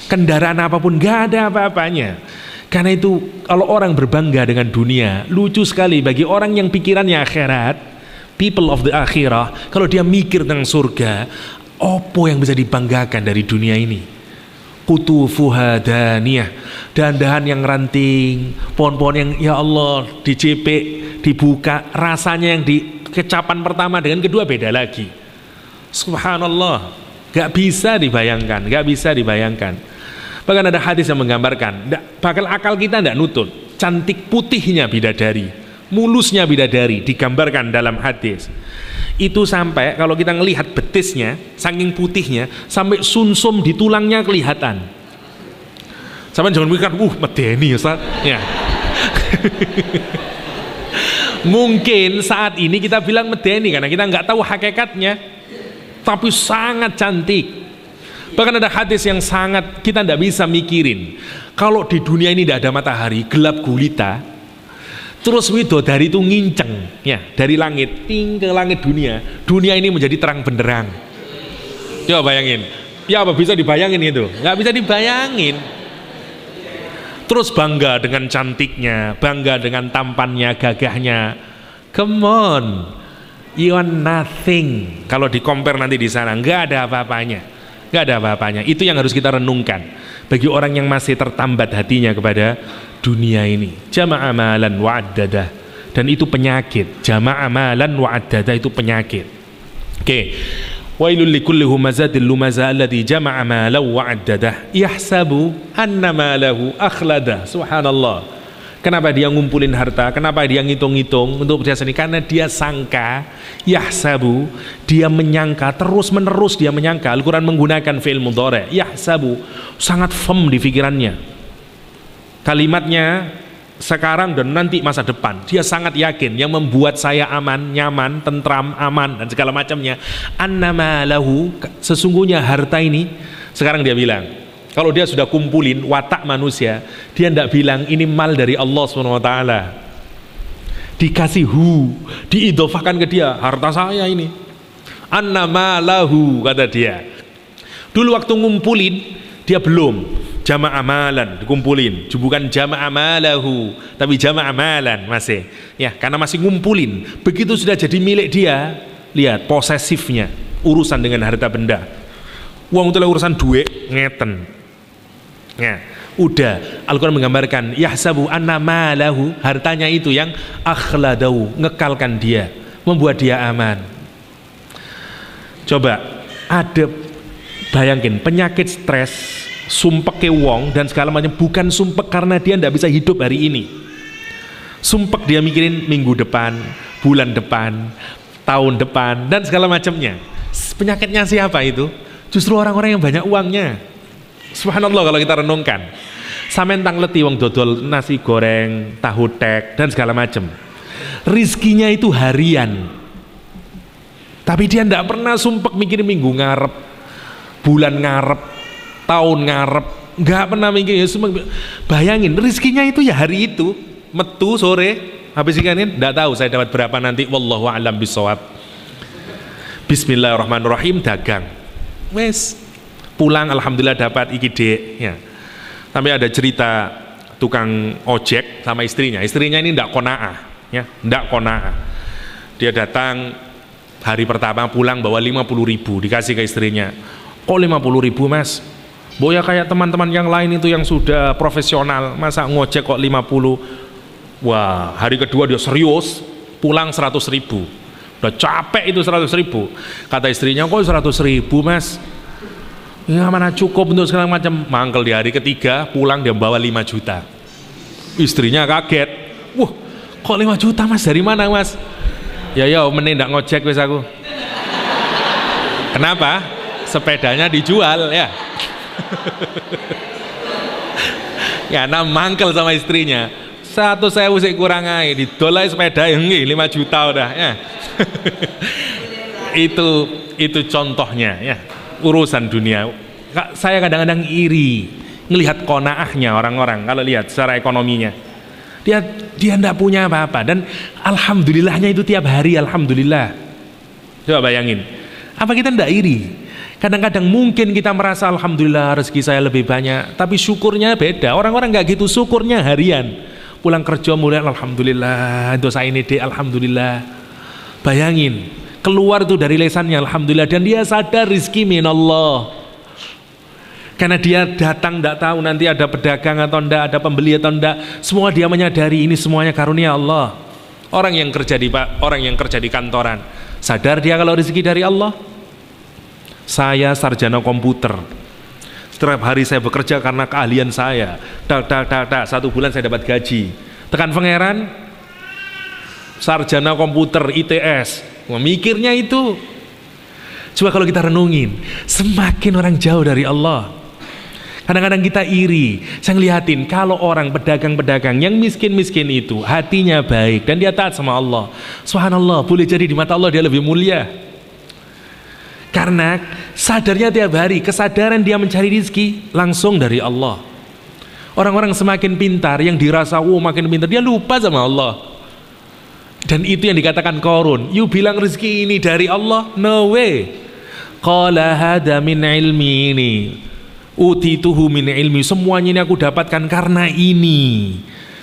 Speaker 2: Kendaraan apapun gak ada apa-apanya. Karena itu kalau orang berbangga dengan dunia, lucu sekali bagi orang yang pikirannya akhirat, people of the akhirah, kalau dia mikir tentang surga, apa yang bisa dibanggakan dari dunia ini? Kutufuha daniyah, dahan-dahan yang ranting, pohon-pohon yang ya Allah dicepek, dibuka, rasanya yang di kecapan pertama dengan kedua beda lagi. Subhanallah, gak bisa dibayangkan. Bahkan ada hadis yang menggambarkan, bakal akal kita tidak nutut. Cantik putihnya bidadari, mulusnya bidadari digambarkan dalam hadis. Itu sampai kalau kita ngelihat betisnya, saking putihnya, sampai sumsum di tulangnya kelihatan. Sampai jangan mikir, medeni Ustaz. Ya. Mungkin saat ini kita bilang medeni karena kita nggak tahu hakikatnya, tapi sangat cantik. Bahkan ada hadis yang sangat kita tidak bisa mikirin. Kalau di dunia ini tidak ada matahari, gelap gulita, terus widodari itu nginceng ya dari langit ting ke langit dunia ini menjadi terang benderang. Coba bayangin, ya apa bisa dibayangin itu? Nggak bisa dibayangin. terus bangga dengan cantiknya, bangga dengan tampannya, gagahnya. Come on, you are nothing. Kalau di compare nanti di sana, nggak ada apa-apanya, nggak ada apa-apanya. Itu yang harus kita renungkan bagi orang yang masih tertambat hatinya kepada dunia ini. Jama'a malan wa'addadah, dan itu penyakit. Jama'a malan wa'addadah itu penyakit. Oke. Wailul likulli humazatil lumaza alladzi jama'a malan wa'addadah yahsabu anna malahu akhlada. Subhanallah. Kenapa dia ngumpulin harta? Kenapa dia ngitung-ngitung untuk berjasa ini? Karena dia sangka, yahsabu, dia menyangka, terus menerus dia menyangka. Al-Quran menggunakan fi'il mudhari', yahsabu, sangat firm di pikirannya. Kalimatnya sekarang dan nanti masa depan, dia sangat yakin. Yang membuat saya aman, nyaman, tentram, aman dan segala macamnya, annama lahu, sesungguhnya harta ini. Sekarang dia bilang, kalau dia sudah kumpulin watak manusia, dia tidak bilang ini mal dari Allah SWT, dikasih diidofahkan ke dia, harta saya ini, annama lahu, kata dia. Dulu waktu ngumpulin dia belum jama'a amalan, dikumpulin, bukan jama'a malahu, tapi jama'a amalan masih. Ya, karena masih ngumpulin. Begitu sudah jadi milik dia, lihat posesifnya, urusan dengan harta benda. Uang itu urusan duit, ngeten. Ya, udah. Al-Quran menggambarkan yahsabu anna malahu, hartanya itu yang akhladahu, ngekalkan dia, membuat dia aman. Coba ada, bayangin penyakit stres, sumpek ke wong dan segala macam, bukan sumpek karena dia tidak bisa hidup hari ini. Sumpek dia mikirin minggu depan, bulan depan, tahun depan dan segala macamnya. Penyakitnya siapa itu? Justru orang-orang yang banyak uangnya. Subhanallah kalau kita renungkan. Sampeyan tang leti wong dodol nasi goreng, tahu tek dan segala macam. Rizkinya itu harian. Tapi dia tidak pernah sumpek mikirin minggu ngarep, bulan ngarep, tahun ngarep, nggak pernah mikir. Ya, bayangin rizkinya itu ya hari itu, metu sore habis ikanin, nggak tahu saya dapat berapa nanti, wallahu a'lam bishawab. Bismillahirrahmanirrahim, dagang, wes pulang alhamdulillah dapat iki dek, ya. Sampai ada cerita tukang ojek sama istrinya ini ndak kona'ah, ya, ndak kona'ah. Dia datang hari pertama pulang bawa 50.000 dikasih ke istrinya. Kok 50.000 mas? Boya kayak teman-teman yang lain itu yang sudah profesional, masa ngojek kok 50? Wah, hari kedua dia serius, pulang 100.000. Udah capek itu 100.000. Kata istrinya, kok 100.000 mas? Ya mana cukup untuk segala macam. Mangkel di hari ketiga, pulang dia bawa 5 juta. Istrinya kaget. Wah, kok 5 juta mas? Dari mana mas? Ya mending ndak ngojek wis aku. Kenapa? Sepedanya dijual ya. Ya, nah mangkel sama istrinya. 1.000 sik kurang ae, didolai sepeda yang 5 juta udah ya. itu contohnya ya, urusan dunia. Saya kadang-kadang iri ngelihat qanaahnya orang-orang kalau lihat secara ekonominya. Dia enggak punya apa-apa dan alhamdulillahnya itu tiap hari alhamdulillah. Coba bayangin. Apa kita enggak iri? Kadang-kadang mungkin kita merasa alhamdulillah rezeki saya lebih banyak, tapi syukurnya beda. Orang-orang nggak gitu, syukurnya harian. Pulang kerja mulai alhamdulillah, dosa ini deh alhamdulillah. Bayangin, keluar tuh dari lesannya alhamdulillah dan dia sadar rizki minallah. Karena dia datang nggak tahu nanti ada pedagang atau enggak, ada pembeli atau enggak. Semua dia menyadari ini semuanya karunia Allah. Orang yang kerja di kantoran, sadar dia kalau rezeki dari Allah. Saya sarjana komputer, setiap hari saya bekerja karena keahlian saya, satu bulan saya dapat gaji. Tekan pangeran, sarjana komputer ITS, mikirnya itu. Coba kalau kita renungin, semakin orang jauh dari Allah. Kadang-kadang kita iri. Saya ngeliatin kalau orang pedagang-pedagang yang miskin-miskin itu hatinya baik dan dia taat sama Allah, subhanallah, boleh jadi di mata Allah dia lebih mulia. Karena sadarnya tiap hari, kesadaran dia mencari rezeki langsung dari Allah. Orang-orang semakin pintar, yang dirasa makin pintar, dia lupa sama Allah. Dan itu yang dikatakan Qarun. You bilang rezeki ini dari Allah? No way. Qala hada min ilmi ini. Utituhu min ilmi, semuanya ini aku dapatkan karena ini,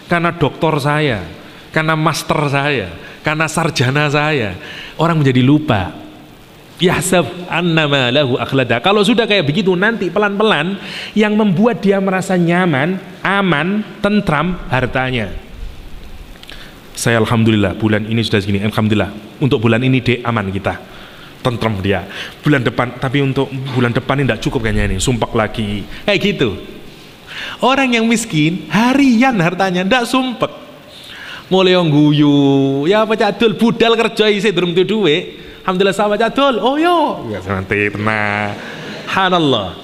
Speaker 2: karena doktor saya, karena master saya, karena sarjana saya. Orang menjadi lupa. Yahsab annama lahu akhlada. Kalau sudah kayak begitu, nanti pelan-pelan yang membuat dia merasa nyaman, aman, tentram, hartanya. Saya alhamdulillah bulan ini sudah segini, alhamdulillah untuk bulan ini dek aman kita, tentram dia. Bulan depan, tapi untuk bulan depan ini tidak cukup kayaknya ini, sumpek lagi, kayak gitu. Orang yang miskin harian hartanya tidak sumpek, mulai yang guyu, ya apa cadul budal kerja isi durung tuh duwe, alhamdulillah sama cadul, oh yo, ya nanti tenang, hanallah.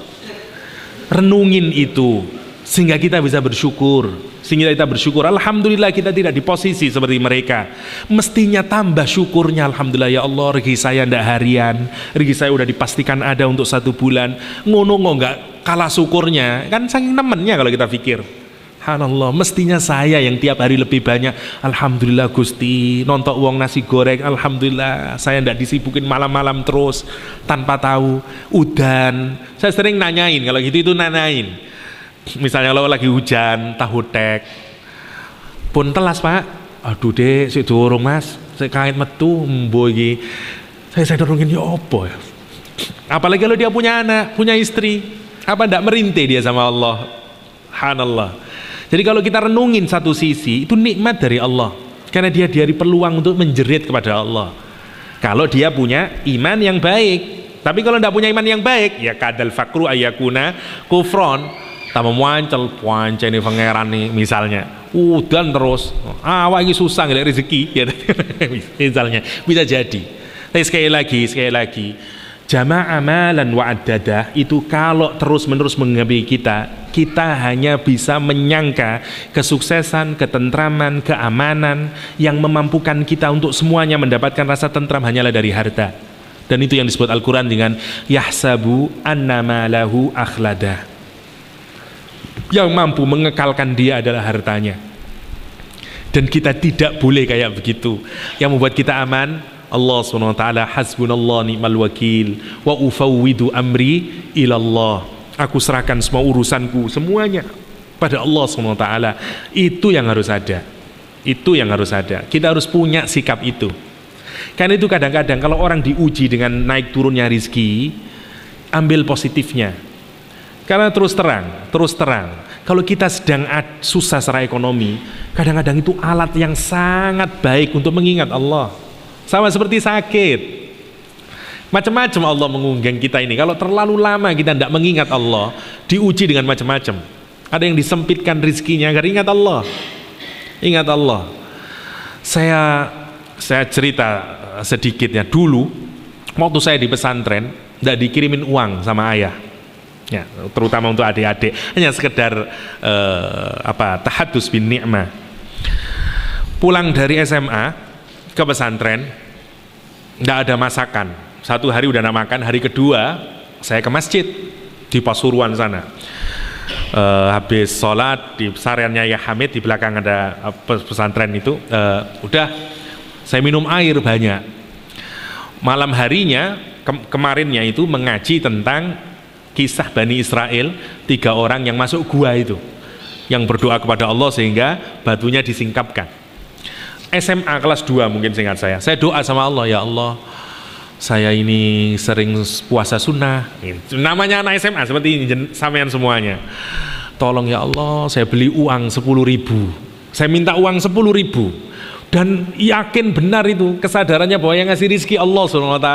Speaker 2: Renungin itu sehingga kita bisa bersyukur. Sehingga kita bersyukur, alhamdulillah kita tidak di posisi seperti mereka. Mestinya tambah syukurnya, alhamdulillah ya Allah, rezeki saya ndak harian, rezeki saya udah dipastikan ada untuk 1 bulan. Ngono nggak kalah syukurnya, kan saking nemennya kalau kita pikir. Subhanallah, mestinya saya yang tiap hari lebih banyak. Alhamdulillah Gusti, nonton uang nasi goreng, alhamdulillah saya ndak disibukin malam-malam terus tanpa tahu. Udan, saya sering nanyain, kalau gitu itu nanyain. Misalnya kalau lagi hujan, tahu tek pun telas pak, aduh dek, saya dorong mas, saya kait metu, mbo iki, saya dorongin ya apa ya. Apalagi kalau dia punya anak, punya istri, apa ndak merintih dia sama Allah. Subhanallah. Jadi kalau kita renungin satu sisi, itu nikmat dari Allah, karena dia dari peluang untuk menjerit kepada Allah. Kalau dia punya iman yang baik. Tapi kalau ndak punya iman yang baik, ya kadal fakru ayakuna kufron. Tambah muancel ini pangeran nih misalnya, dan terus awak ini susah nggak rezeki ya. Misalnya bisa jadi. Tapi sekali lagi jama' amalan wa'addadah itu kalau terus menerus mengambil kita hanya bisa menyangka kesuksesan, ketentraman, keamanan yang memampukan kita untuk semuanya mendapatkan rasa tentram hanyalah dari harta. Dan itu yang disebut Al-Quran dengan yahsabu annama lahu akhlada. Yang mampu mengekalkan dia adalah hartanya. Dan kita tidak boleh kayak begitu. Yang membuat kita aman, Allah SWT, hasbunallah ni'mal wakil, wa ufawwidu amri ilallah. Aku serahkan semua urusanku, semuanya pada Allah SWT. Itu yang harus ada. Itu yang harus ada. Kita harus punya sikap itu. Karena itu kadang-kadang kalau orang diuji dengan naik turunnya rizki, ambil positifnya. Karena terus terang, kalau kita sedang susah secara ekonomi, kadang-kadang itu alat yang sangat baik untuk mengingat Allah. Sama seperti sakit, macam-macam Allah mengunggah kita ini. Kalau terlalu lama kita tidak mengingat Allah, diuji dengan macam-macam. Ada yang disempitkan rizkinya agar ingat Allah. Ingat Allah. Saya cerita sedikit ya, dulu waktu saya di pesantren tidak dikirimin uang sama ayah. Ya, terutama untuk adik-adik, hanya sekedar tahadus bin ni'mah. Pulang dari SMA ke pesantren, tidak ada masakan. 1 hari udah nak makan, hari kedua saya ke masjid di Pasuruan sana. Habis sholat di pesariannya Ya Hamid, di belakang ada pesantren itu, udah saya minum air banyak. Malam harinya kemarinnya itu mengaji tentang kisah Bani Israel, 3 orang yang masuk gua itu, yang berdoa kepada Allah sehingga batunya disingkapkan. SMA kelas 2 mungkin seingat saya doa sama Allah, ya Allah, saya ini sering puasa sunnah, namanya anak SMA seperti ini, sampean semuanya, tolong ya Allah, saya beli uang 10.000, saya minta uang 10.000, dan yakin benar itu kesadarannya bahwa yang ngasih rizki Allah SWT.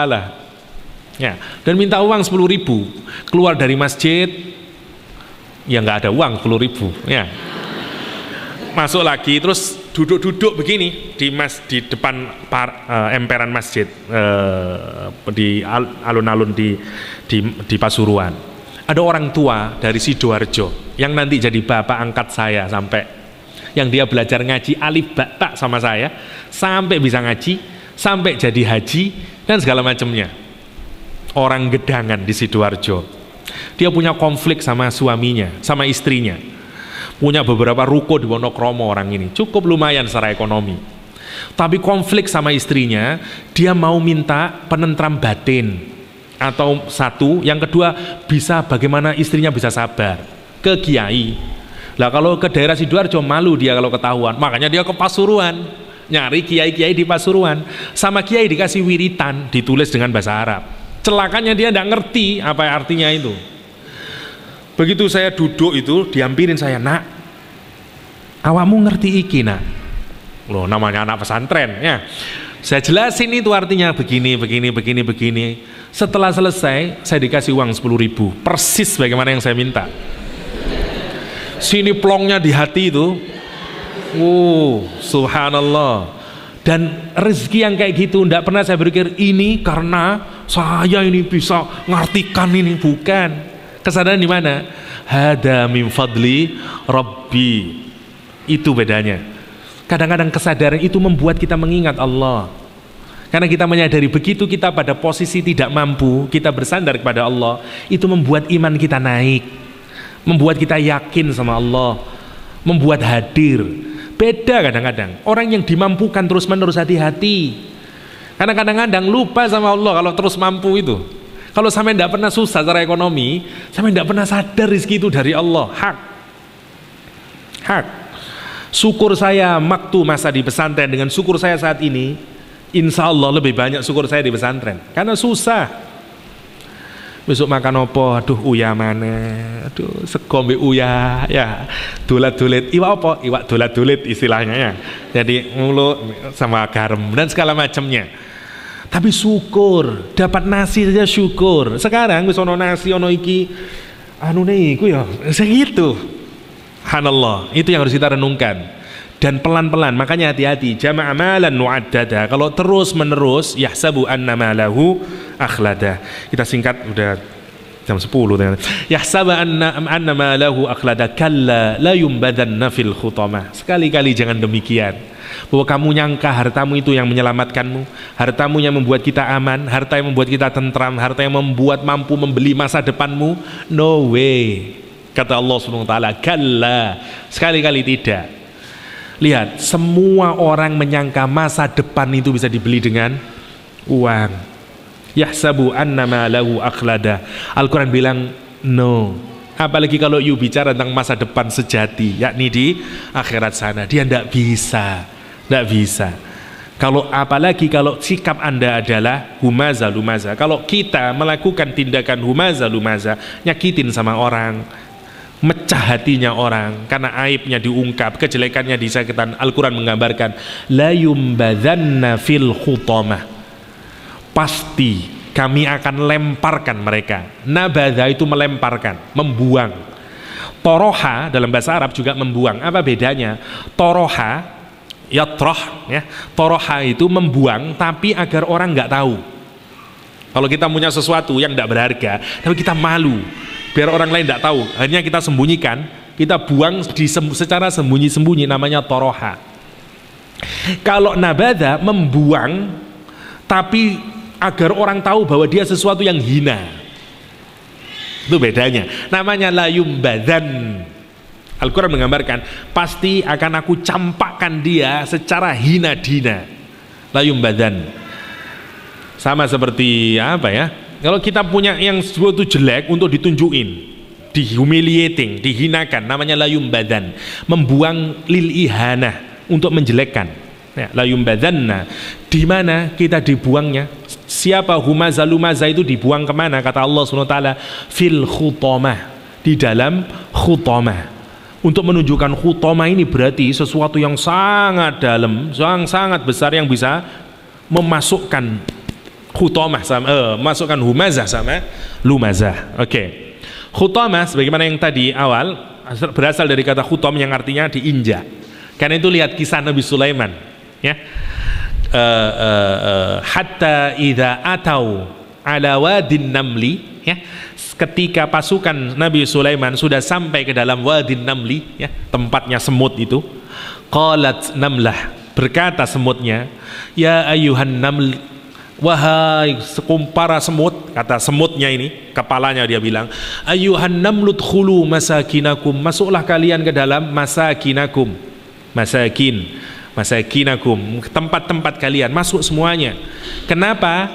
Speaker 2: Ya, dan minta uang 10.000, keluar dari masjid, ya nggak ada uang 10.000, ya. Masuk lagi, terus duduk-duduk begini di depan emperan masjid, di alun-alun di Pasuruan. Ada orang tua dari Sidoarjo yang nanti jadi bapak angkat saya, sampai yang dia belajar ngaji alif ba ta sama saya, sampai bisa ngaji, sampai jadi haji dan segala macamnya. Orang Gedangan di Sidoarjo. Dia punya konflik sama suaminya, sama istrinya. Punya beberapa ruko di Wonokromo orang ini, cukup lumayan secara ekonomi. Tapi konflik sama istrinya, dia mau minta penentram batin. Atau satu, yang kedua bisa bagaimana istrinya bisa sabar. Ke kiai. Lah kalau ke daerah Sidoarjo malu dia kalau ketahuan, makanya dia ke Pasuruan, nyari kiai-kiai di Pasuruan. Sama kiai dikasih wiritan ditulis dengan bahasa Arab. Celakanya dia tidak ngerti apa artinya itu. Begitu saya duduk itu, diampirin saya, nak, awakmu ngerti iki nak? Loh, namanya anak pesantren ya. Saya jelasin itu artinya begini. Setelah selesai, saya dikasih uang 10.000, persis bagaimana yang saya minta. Sini plongnya di hati itu, subhanallah. Dan rezeki yang kayak gitu, tidak pernah saya berpikir ini karena saya ini bisa ngartikan ini, bukan. Kesadaran di mana? Hada min fadli Rabbi. Itu bedanya. Kadang-kadang kesadaran itu membuat kita mengingat Allah. Karena kita menyadari begitu kita pada posisi tidak mampu, kita bersandar kepada Allah, itu membuat iman kita naik, membuat kita yakin sama Allah, membuat hadir. Beda kadang-kadang. Orang yang dimampukan terus-menerus, hati-hati. Karena kadang-kadang lupa sama Allah kalau terus mampu itu. Kalau sampai tidak pernah susah secara ekonomi, sampai tidak pernah sadar rezeki itu dari Allah. Hak. Syukur saya waktu masa di pesantren dengan syukur saya saat ini, insya Allah lebih banyak syukur saya di pesantren. Karena susah. Besok makan opo, aduh uya mana, aduh segombe uya, ya dulet-dulet, iwak apa? Iwak dulet-dulet istilahnya ya. Jadi mulut sama garam dan segala macamnya. Tapi syukur, dapat nasi saja syukur. Sekarang wis ono nasi, ono iki, anu iku ya, segitu. Subhanallah, itu yang harus kita renungkan. Dan pelan-pelan, makanya hati-hati. Jama'a malan nu'addada. Kalau terus-menerus, yahsabu anna malahu akhlada. Kita singkat, udah jam 10. Yahsabu anna malahu akhlada. Kalla la yumbadanna fil khutamah. Sekali-kali jangan demikian. Bahwa kamu nyangka hartamu itu yang menyelamatkanmu, hartamu yang membuat kita aman, harta yang membuat kita tentram, harta yang membuat mampu membeli masa depanmu. No way. Kata Allah SWT, kalla, sekali-kali tidak. Lihat, semua orang menyangka masa depan itu bisa dibeli dengan uang. Yahsabu annama lahu akhlada. Al-Quran bilang no. Apalagi kalau you bicara tentang masa depan sejati, yakni di akhirat sana, dia tidak bisa. Tidak bisa. Apalagi kalau sikap Anda adalah humaza lumaza. Kalau kita melakukan tindakan humaza lumaza, nyakitin sama orang, mecah hatinya orang karena aibnya diungkap, kejelekannya disakitkan, Al-Quran menggambarkan la yumbadzanna fil khutamah. Pasti kami akan lemparkan mereka. Nabadha itu melemparkan, membuang. Toroha dalam bahasa Arab juga membuang. Apa bedanya? Toroha, yatroh, ya. Toroha itu membuang, tapi agar orang nggak tahu. Kalau kita punya sesuatu yang tidak berharga, tapi kita malu, biar orang lain tidak tahu, hanya kita sembunyikan, kita buang secara sembunyi-sembunyi, namanya toroha. Kalau nabadha, membuang, tapi agar orang tahu bahwa dia sesuatu yang hina. Itu bedanya. Namanya la yumbadzan. Al-Quran menggambarkan, pasti akan aku campakkan dia secara hina-dina. La yumbadzan. Sama seperti apa ya? Kalau kita punya yang sesuatu jelek untuk ditunjukin, dihumiliating, dihinakan, namanya la yumbadzan. Membuang lil ihanah, untuk menjelekkan. Ya, la yumbadzanna. Di mana kita dibuangnya? Siapa humaza lumaza itu dibuang kemana? Kata Allah SWT, fil khutamah, di dalam khutamah. Untuk menunjukkan khutamah ini berarti sesuatu yang sangat dalam, sangat besar, yang bisa memasukkan khutamah sama, masukkan humazah sama lumazah. Oke. Khutamah sebagaimana yang tadi awal berasal dari kata khutam yang artinya diinjak. Karena itu lihat kisah Nabi Sulaiman, ya. Hatta idza atau ala wadin namli, ya, ketika pasukan Nabi Sulaiman sudah sampai ke dalam wadin namli, ya, tempatnya semut itu, qalat namlah, berkata semutnya, ya ayuhan naml, wahai sekumpara semut, kata semutnya ini, kepalanya dia bilang, ayuhan namlut khulu masakinakum, masuklah kalian ke dalam masakinakum, masakinakum, tempat-tempat kalian, masuk semuanya. Kenapa?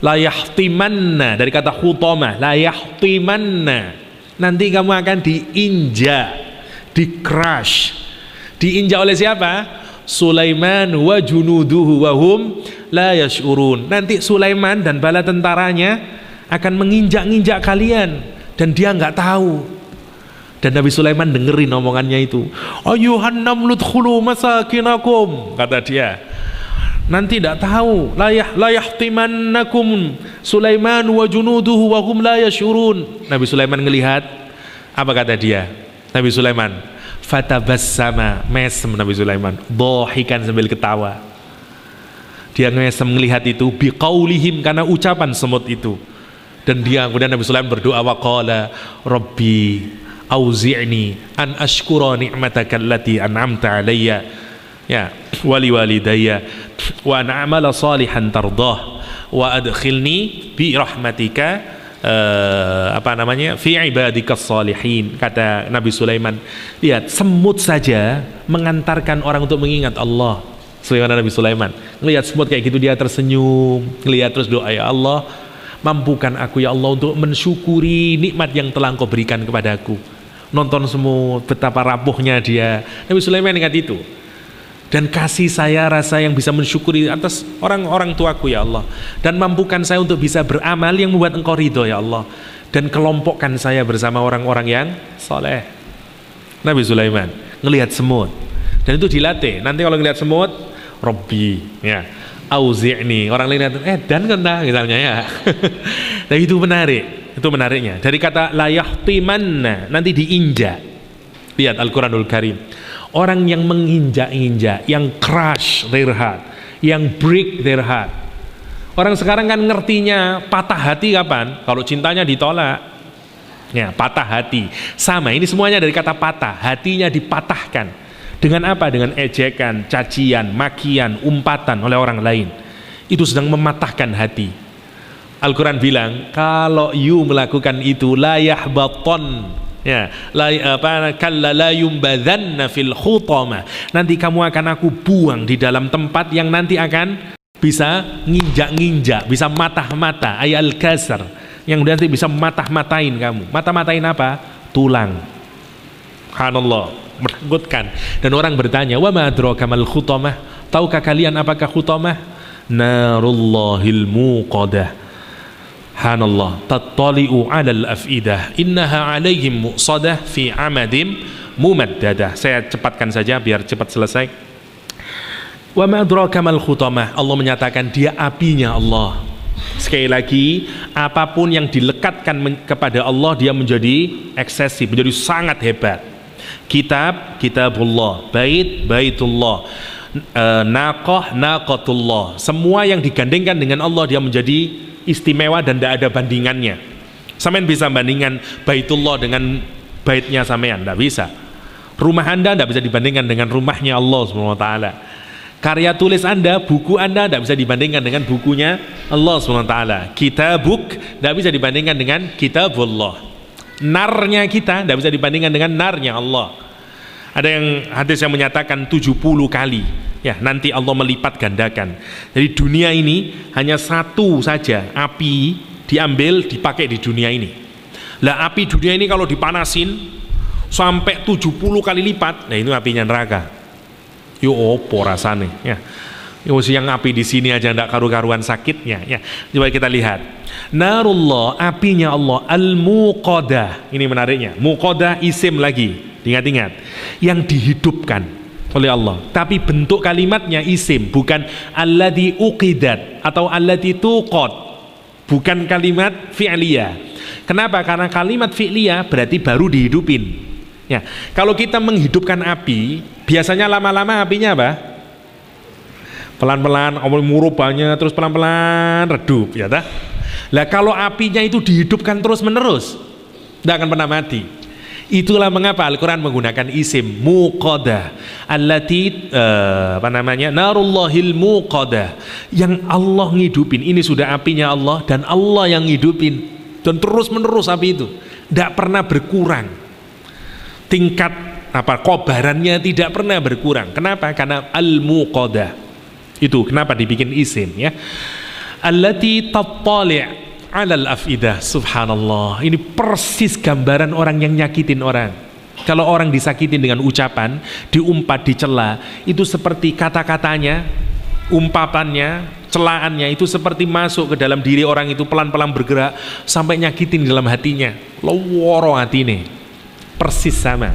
Speaker 2: La yahtimanna, dari kata khutama, la yahtimanna. Nanti kamu akan diinjak, di-crush. Diinjak oleh siapa? Sulaiman wa junuduhu wa hum la yash'urun. Nanti Sulaiman dan bala tentaranya akan menginjak-injak kalian dan dia nggak tahu. Dan Nabi Sulaiman dengerin omongannya itu. Ayuhan namlut khulu masakinakum, kata dia. Nanti tidak tahu. La yahtimannakum Sulaiman wa junuduhu wa hum la yash'urun. Nabi Sulaiman ngelihat, apa kata dia? Nabi Sulaiman fatabassama, mesem Nabi Sulaiman, dhahikan sambil ketawa. Dia mesem melihat itu biqaulihim, karena ucapan semut itu. Dan dia, kemudian Nabi Sulaiman berdoa, waqala rabbi auzi'ni an ashkura ni'mataka allati an'amta alayya ya wali walidayya wa an a'mala salihan tardah wa adkhilni bi rahmatika fi ibadikas salihin. Kata Nabi Sulaiman, lihat, semut saja mengantarkan orang untuk mengingat Allah. Nabi Sulaiman melihat semut kayak gitu, dia tersenyum, melihat terus doa, ya Allah, mampukan aku ya Allah untuk mensyukuri nikmat yang telah Engkau berikan kepadaku. Nonton semut, betapa rapuhnya dia. Nabi Sulaiman ingat itu. Dan kasih saya rasa yang bisa mensyukuri atas orang-orang tuaku ya Allah, dan mampukan saya untuk bisa beramal yang membuat Engkau ridho ya Allah, dan kelompokkan saya bersama orang-orang yang soleh. Nabi Sulaiman ngelihat semut, dan itu dilatih. Nanti kalau ngelihat semut, Robbi ya auzi'ni, orang lain dan kena misalnya ya. Dan itu menarik, itu menariknya. Dari kata la yahtimanna, nanti diinjak. Lihat Al-Quranul Karim, orang yang menginjak-injak, yang crush their heart, yang break their heart. Orang sekarang kan ngertinya patah hati kapan? Kalau cintanya ditolak. Ya, patah hati. Sama, ini semuanya dari kata patah. Hatinya dipatahkan. Dengan apa? Dengan ejekan, cacian, makian, umpatan oleh orang lain. Itu sedang mematahkan hati. Al-Quran bilang, kalau you melakukan itu, la yahbaton, ya, kalla la yumbadzanna fil khutama, nanti kamu akan aku buang di dalam tempat yang nanti akan bisa nginjak-nginjak, bisa matah-mata, ayal kasar, yang nanti bisa matah-matain kamu. Matah-matain apa? Tulang. Subhanallah, menakutkan. Dan orang bertanya, wa ma adraka mal khutamah, tahukah kalian apakah khutamah? Narullahil muqadah. Subhanallah, tattali'u 'alal afidah innaha 'alaihim muqsadah fi 'amadim mumaddadah. Saya cepatkan saja biar cepat selesai. Wa ma adraka mal khutamah, Allah menyatakan dia apinya Allah. Sekali lagi, apapun yang dilekatkan kepada Allah, dia menjadi eksesif, menjadi sangat hebat. Kitabullah, baitullah, naqah naqatullah, semua yang digandengkan dengan Allah dia menjadi istimewa dan tidak ada bandingannya. Sampean bisa bandingkan baitullah dengan baitnya sampean? Tidak bisa. Rumah Anda tidak bisa dibandingkan dengan rumahnya Allah SWT. Karya tulis Anda, buku Anda tidak bisa dibandingkan dengan bukunya Allah SWT. Kitabuk tidak bisa dibandingkan dengan kitabullah. Narnya kita tidak bisa dibandingkan dengan narnya Allah. Ada yang hadis yang menyatakan 70 kali ya nanti Allah melipat gandakan. Jadi dunia ini hanya satu saja api diambil dipakai di dunia ini. Lah api dunia ini kalau dipanasin sampai 70 kali lipat, nah itu apinya neraka. Yo opo rasane ya. Yo yang api di sini aja ndak karu-karuan sakitnya ya. Coba kita lihat. Narullah, apinya Allah, al-muqadah. Ini menariknya. Muqadah isim lagi. Ingat-ingat. Yang dihidupkan oleh Allah, tapi bentuk kalimatnya isim, bukan alladzi uqidat atau alladzi tuqad, bukan kalimat fi'liyah. Kenapa? Karena kalimat fi'liyah berarti baru dihidupin ya. Kalau kita menghidupkan api, biasanya lama-lama apinya apa? Pelan-pelan, murubahnya terus pelan-pelan redup ya dah. Lah kalau apinya itu dihidupkan terus-menerus, tidak akan pernah mati. Itulah mengapa Al-Quran menggunakan isim muqadah, allati narullahil muqadah, yang Allah ngidupin. Ini sudah apinya Allah dan Allah yang ngidupin, dan terus menerus api itu tidak pernah berkurang. Tingkat kobarannya tidak pernah berkurang. Kenapa? Karena al-muqadah. Itu kenapa dibikin isim ya. allati tattali' 'alal afidah. Subhanallah, ini persis gambaran orang yang nyakitin orang. Kalau orang disakitin dengan ucapan, diumpat, dicela, itu seperti kata-katanya, umpapannya, celaannya itu seperti masuk ke dalam diri orang itu, pelan-pelan bergerak sampai nyakitin dalam hatinya. Loworo hatine. Persis sama.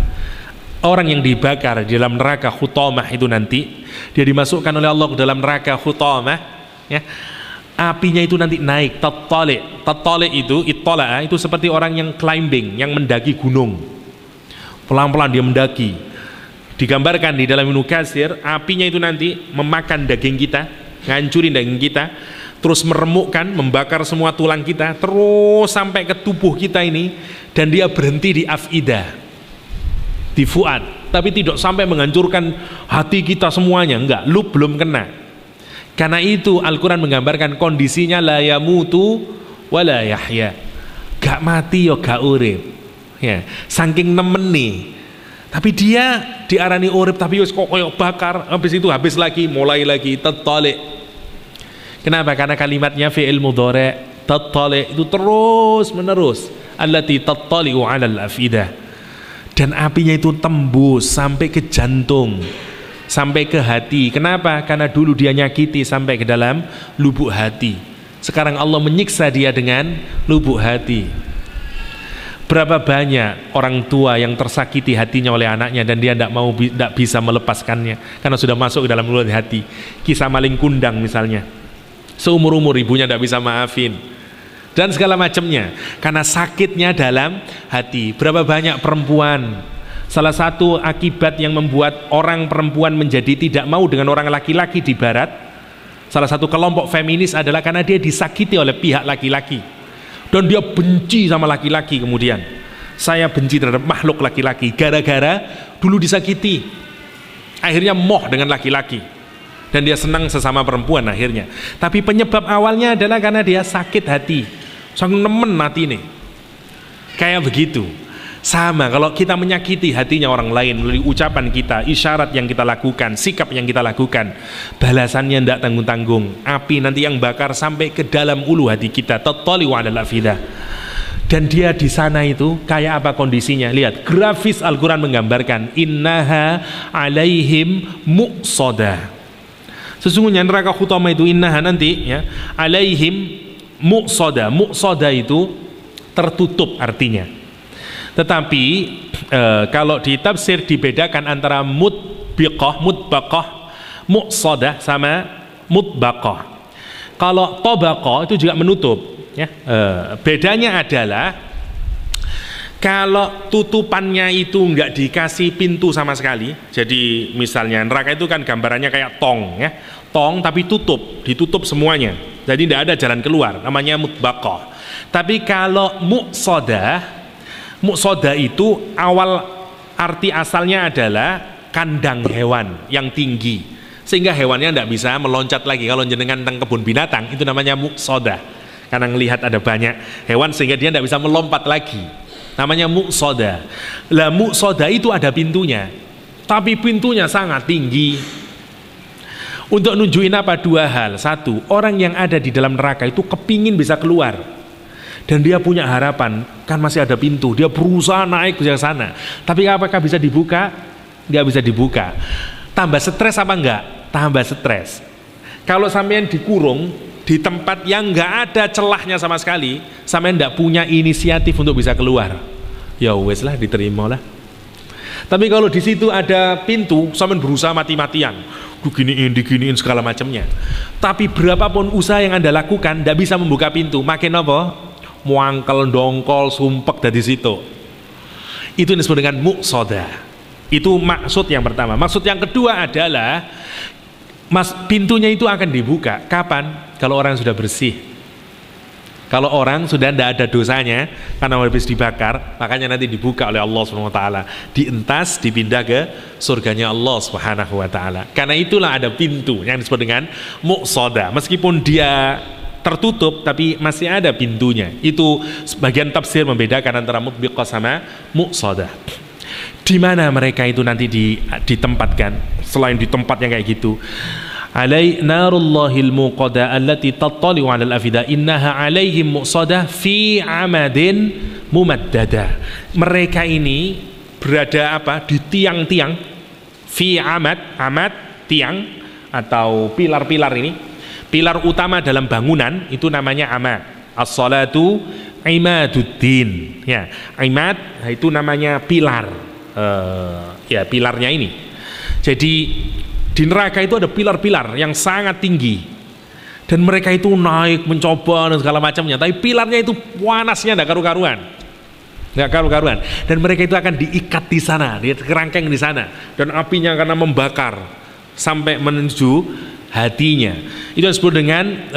Speaker 2: Orang yang dibakar di dalam neraka Hutamah itu nanti dia dimasukkan oleh Allah ke dalam neraka Hutamah, ya. Apinya itu nanti naik, tattali itu ittala itu seperti orang yang climbing, yang mendaki gunung. Pelan-pelan dia mendaki. Digambarkan di dalam Ibnu Katsir, apinya itu nanti memakan daging kita, ngancurin daging kita, terus meremukkan, membakar semua tulang kita, terus sampai ke tubuh kita ini, dan dia berhenti di afidah, di fuad, tapi tidak sampai menghancurkan hati kita semuanya, enggak, lu belum kena. Karena itu Al-Quran menggambarkan kondisinya la yamutu wa la yahya, gak mati yo gak urip, ya, saking nemen nih. Tapi dia diarani urip tapi kok koyok bakar, habis itu habis lagi, mulai lagi, tattali. Kenapa? Karena kalimatnya fi'il mudhari', tattali itu terus menerus, allati tattali'u 'alal afidah. Dan apinya itu tembus sampai ke jantung, sampai ke hati. Kenapa? Karena dulu dia nyakiti sampai ke dalam lubuk hati. Sekarang Allah menyiksa dia dengan lubuk hati. Berapa banyak orang tua yang tersakiti hatinya oleh anaknya dan dia tidak bisa melepaskannya karena sudah masuk ke dalam lubuk hati. Kisah maling kundang misalnya, seumur-umur ibunya tidak bisa maafin dan segala macamnya karena sakitnya dalam hati. Berapa banyak perempuan, salah satu akibat yang membuat orang perempuan menjadi tidak mau dengan orang laki-laki di barat, salah satu kelompok feminis adalah karena dia disakiti oleh pihak laki-laki dan dia benci sama laki-laki. Kemudian saya benci terhadap makhluk laki-laki gara-gara dulu disakiti, akhirnya moh dengan laki-laki dan dia senang sesama perempuan akhirnya. Tapi penyebab awalnya adalah karena dia sakit hati, sangat nemen hati ini. Kayak begitu. Sama kalau kita menyakiti hatinya orang lain melalui ucapan kita, isyarat yang kita lakukan, sikap yang kita lakukan, balasannya tidak tanggung-tanggung. Api nanti yang bakar sampai ke dalam ulu hati kita, tattali'u 'alal afidah. Dan dia di sana itu kayak apa kondisinya? Lihat, grafis Al-Quran menggambarkan innaha 'alaihim muqsadah. Sesungguhnya neraka Hutamah itu innaha nanti ya, 'alaihim muqsadah. Muqsadah itu tertutup artinya. Tetapi kalau di tafsir dibedakan antara mutbaqah, muqsadah sama mutbaqah. Kalau tabaqah itu juga menutup, ya. Bedanya adalah kalau tutupannya itu nggak dikasih pintu sama sekali. Jadi misalnya neraka itu kan gambarannya kayak tong, ya, tong tapi ditutup semuanya. Jadi tidak ada jalan keluar, namanya mutbaqah. Tapi kalau muqsadah itu awal arti asalnya adalah kandang hewan yang tinggi, sehingga hewannya tidak bisa meloncat lagi. Kalau jenengan teng kebun binatang itu namanya muqsadah, karena melihat ada banyak hewan sehingga dia tidak bisa melompat lagi, namanya muqsadah. Lah muqsadah itu ada pintunya, tapi pintunya sangat tinggi. Untuk nunjukin apa? Dua hal. Satu, orang yang ada di dalam neraka itu kepingin bisa keluar, dan dia punya harapan, kan masih ada pintu, dia berusaha naik ke sana. Tapi apakah bisa dibuka? Nggak bisa dibuka. Tambah stres apa enggak? Tambah stres. Kalau sampean dikurung di tempat yang nggak ada celahnya sama sekali, sampean nggak punya inisiatif untuk bisa keluar. Ya wes lah, diterima lah. Tapi kalau di situ ada pintu, sampean berusaha mati-matian, diginiin segala macamnya. Tapi berapapun usaha yang Anda lakukan, nggak bisa membuka pintu. Makin apa? Muangkel, dongkol, sumpek dari situ. Itu disebut dengan muqsadah. Itu maksud yang pertama. Maksud yang kedua adalah pintunya itu akan dibuka. Kapan? Kalau orang sudah bersih. Kalau orang sudah tidak ada dosanya karena habis dibakar, makanya nanti dibuka oleh Allah SWT, dientas, dipindah ke surganya Allah SWT. Karena itulah ada pintu yang disebut dengan muqsadah. Meskipun dia tertutup tapi masih ada pintunya. Itu sebagian tafsir membedakan antara mutbiqah sama muqsadah. Di mana mereka itu nanti ditempatkan? Selain di tempat yang kayak gitu, alai narullahil muqada allati tattali'u 'alal afida innaha 'alaihim muqsadah fi 'amadin mumaddada. Mereka ini berada apa? Di tiang-tiang, fi amad tiang atau pilar-pilar ini. Pilar utama dalam bangunan itu namanya amad. As-salatu imaduddin. Ya, imad itu namanya pilar. Ya, pilarnya ini. Jadi di neraka itu ada pilar-pilar yang sangat tinggi. Dan mereka itu naik mencoba dan segala macamnya, tapi pilarnya itu panasnya enggak karu-karuan. Enggak karu-karuan. Dan mereka itu akan diikat di sana, di kerangkeng di sana, dan apinya akan membakar sampai menuju hatinya. Itu disebut dengan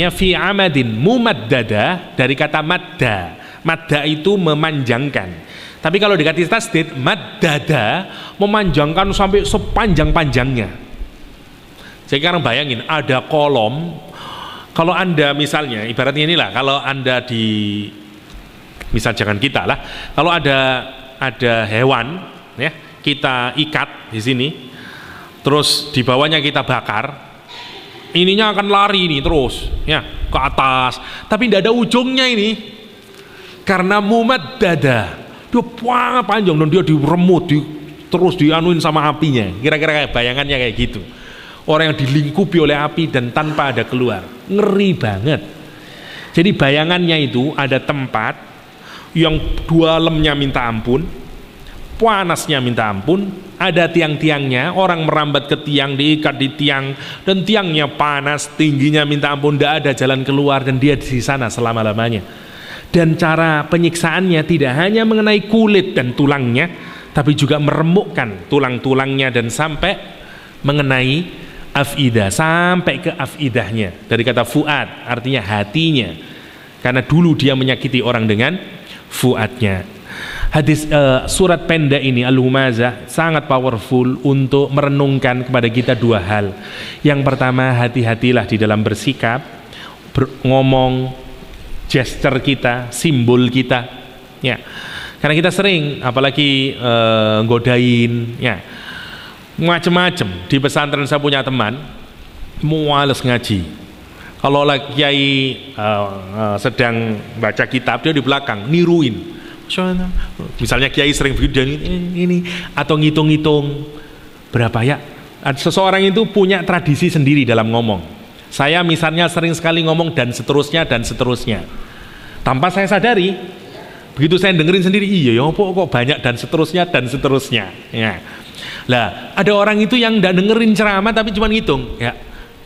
Speaker 2: fi amadin mumaddada, dari kata madda. Madda itu memanjangkan. Tapi kalau dikasih tasdid, maddada, memanjangkan sampai sepanjang-panjangnya. Jadi sekarang bayangin, ada kolom. Kalau Anda misalnya, ibaratnya inilah, kalau Anda misal jangan kita lah, kalau ada hewan, ya, kita ikat di sini, terus di bawahnya kita bakar, ininya akan lari ini terus, ya, ke atas. Tapi tidak ada ujungnya ini, karena mumaddada. Dia panjang dan dia diremut, terus dianuin sama apinya. Kira-kira kayak bayangannya kayak gitu. Orang yang dilingkupi oleh api dan tanpa ada keluar. Ngeri banget. Jadi bayangannya itu ada tempat yang dalamnya minta ampun, panasnya minta ampun, ada tiang-tiangnya, orang merambat ke tiang, diikat di tiang, dan tiangnya panas, tingginya minta ampun, tidak ada jalan keluar, dan dia di sana selama-lamanya. Dan cara penyiksaannya tidak hanya mengenai kulit dan tulangnya, tapi juga meremukkan tulang-tulangnya dan sampai mengenai afidah, sampai ke afidahnya. Dari kata fuad, artinya hatinya, karena dulu dia menyakiti orang dengan fuadnya. Hadis surat pendek ini Al-Humazah sangat powerful untuk merenungkan kepada kita dua hal. Yang pertama, hati-hatilah di dalam bersikap, ngomong, gesture kita, simbol kita, ya. Karena kita sering, apalagi godain, ya, macam-macam. Di pesantren saya punya teman, males ngaji. Kalau lagi kiai sedang baca kitab, dia di belakang niruin. Misalnya kiai sering begitu, ini atau ngitung-ngitung berapa ya. Seseorang itu punya tradisi sendiri dalam ngomong. Saya misalnya sering sekali ngomong dan seterusnya, tanpa saya sadari. Begitu saya dengerin sendiri, iya ya kok banyak dan seterusnya, ya. Lah, ada orang itu yang enggak dengerin ceramah tapi cuma ngitung, ya.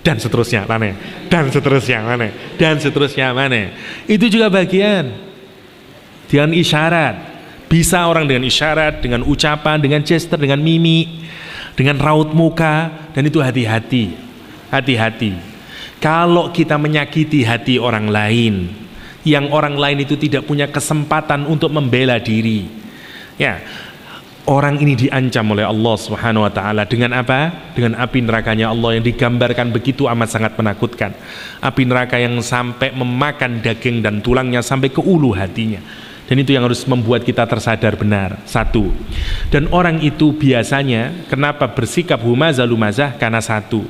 Speaker 2: Dan seterusnya mana? Dan seterusnya mana? Dan seterusnya mana? Itu juga bagian dengan isyarat. Bisa orang dengan isyarat, dengan ucapan, dengan gesture, dengan mimik, dengan raut muka, dan itu hati-hati. Hati-hati. Kalau kita menyakiti hati orang lain, yang orang lain itu tidak punya kesempatan untuk membela diri, ya, orang ini diancam oleh Allah Subhanahu wa taala dengan apa? Dengan api nerakanya Allah yang digambarkan begitu amat sangat menakutkan. Api neraka yang sampai memakan daging dan tulangnya sampai ke ulu hatinya. Dan itu yang harus membuat kita tersadar benar. Satu. Dan orang itu biasanya kenapa bersikap humazah-lumazah? Karena satu,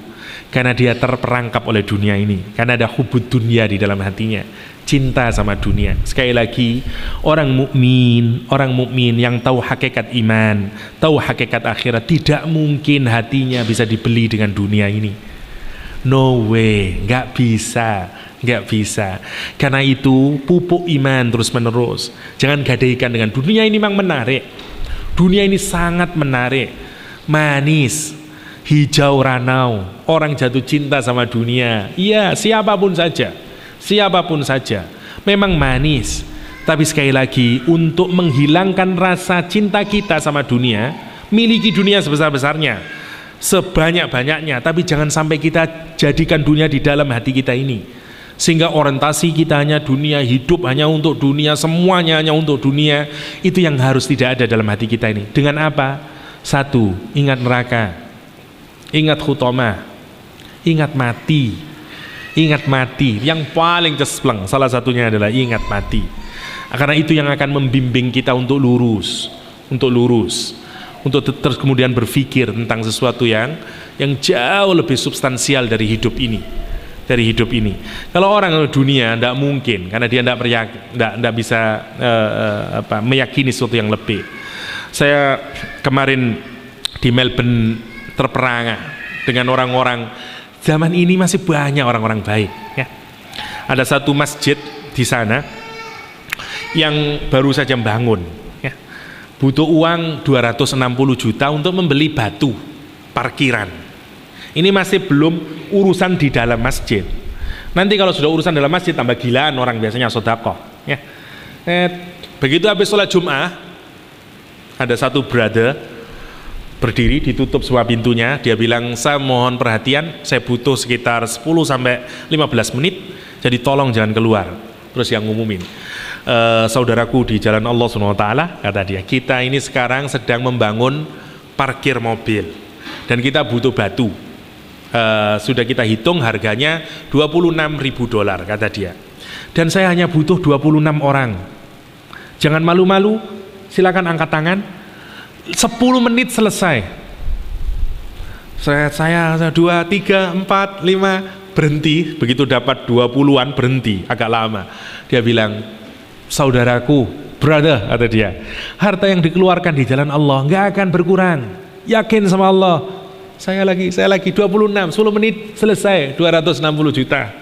Speaker 2: karena dia terperangkap oleh dunia ini, karena ada hubud dunia di dalam hatinya, cinta sama dunia. Sekali lagi, orang mukmin yang tahu hakikat iman, tahu hakikat akhirat, tidak mungkin hatinya bisa dibeli dengan dunia ini. No way, nggak bisa. Karena itu pupuk iman terus menerus. Jangan gadaikan dengan dunia ini. Memang menarik, dunia ini sangat menarik, manis, hijau ranau. Orang jatuh cinta sama dunia, iya, siapapun saja memang manis. Tapi sekali lagi, untuk menghilangkan rasa cinta kita sama dunia, miliki dunia sebesar-besarnya, sebanyak-banyaknya, tapi jangan sampai kita jadikan dunia di dalam hati kita ini, sehingga orientasi kita hanya dunia, hidup hanya untuk dunia, semuanya hanya untuk dunia. Itu yang harus tidak ada dalam hati kita ini. Dengan apa? Satu, ingat neraka, ingat khutamah, ingat mati. Yang paling cespleng salah satunya adalah ingat mati. Karena itu yang akan membimbing kita untuk lurus, untuk terus kemudian berpikir tentang sesuatu yang yang jauh lebih substansial dari hidup ini. Kalau orang dunia tidak mungkin, karena dia tidak bisa meyakini sesuatu yang lebih. Saya kemarin di Melbourne terperangah dengan orang-orang zaman ini, masih banyak orang-orang baik ya. Ada satu masjid di sana yang baru saja membangun ya. Butuh uang 260 juta untuk membeli batu parkiran. Ini masih belum urusan di dalam masjid. Nanti kalau sudah urusan dalam masjid, tambah gilaan orang biasanya sedekah ya. Begitu habis sholat Jum'ah, ada satu brother berdiri, ditutup semua pintunya. Dia bilang, saya mohon perhatian, saya butuh sekitar 10-15 menit, jadi tolong jangan keluar. Terus yang ngumumin, saudaraku di jalan Allah SWT, kata dia, kita ini sekarang sedang membangun parkir mobil dan kita butuh batu. Sudah kita hitung harganya $26.000, kata dia, dan saya hanya butuh 26 orang. Jangan malu-malu, silakan angkat tangan. 10 menit selesai. Saya 2, 3, 4, 5 berhenti. Begitu dapat 20-an berhenti, agak lama. Dia bilang, saudaraku, brother, kata dia, harta yang dikeluarkan di jalan Allah nggak akan berkurang, yakin sama Allah. Saya lagi 26, 10 menit selesai, 260 juta.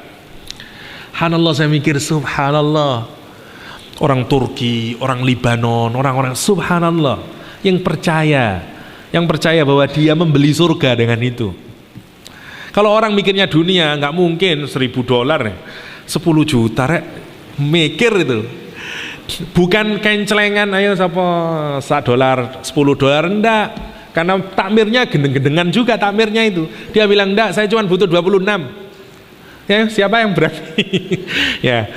Speaker 2: Subhanallah, saya mikir subhanallah. Orang Turki, orang Libanon, orang-orang subhanallah yang percaya bahwa dia membeli surga dengan itu. Kalau orang mikirnya dunia, nggak mungkin $1.000 10 juta mikir itu. Bukan kencelengan, ayo siapa $1, $10, enggak. Karena takmirnya gendeng-gendengan juga takmirnya itu. Dia bilang, enggak, saya cuma butuh 26. Ya, siapa yang berani? Ya,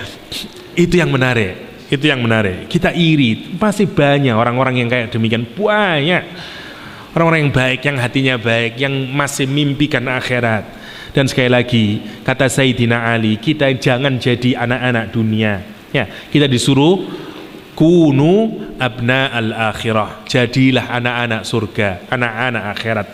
Speaker 2: itu yang menarik. Kita iri, pasti banyak orang-orang yang kayak demikian, banyak orang-orang yang baik, yang hatinya baik, yang masih mimpikan akhirat. Dan sekali lagi, kata Sayyidina Ali, kita jangan jadi anak-anak dunia ya. Kita disuruh kunu abna al-akhirah, jadilah anak-anak surga, anak-anak akhirat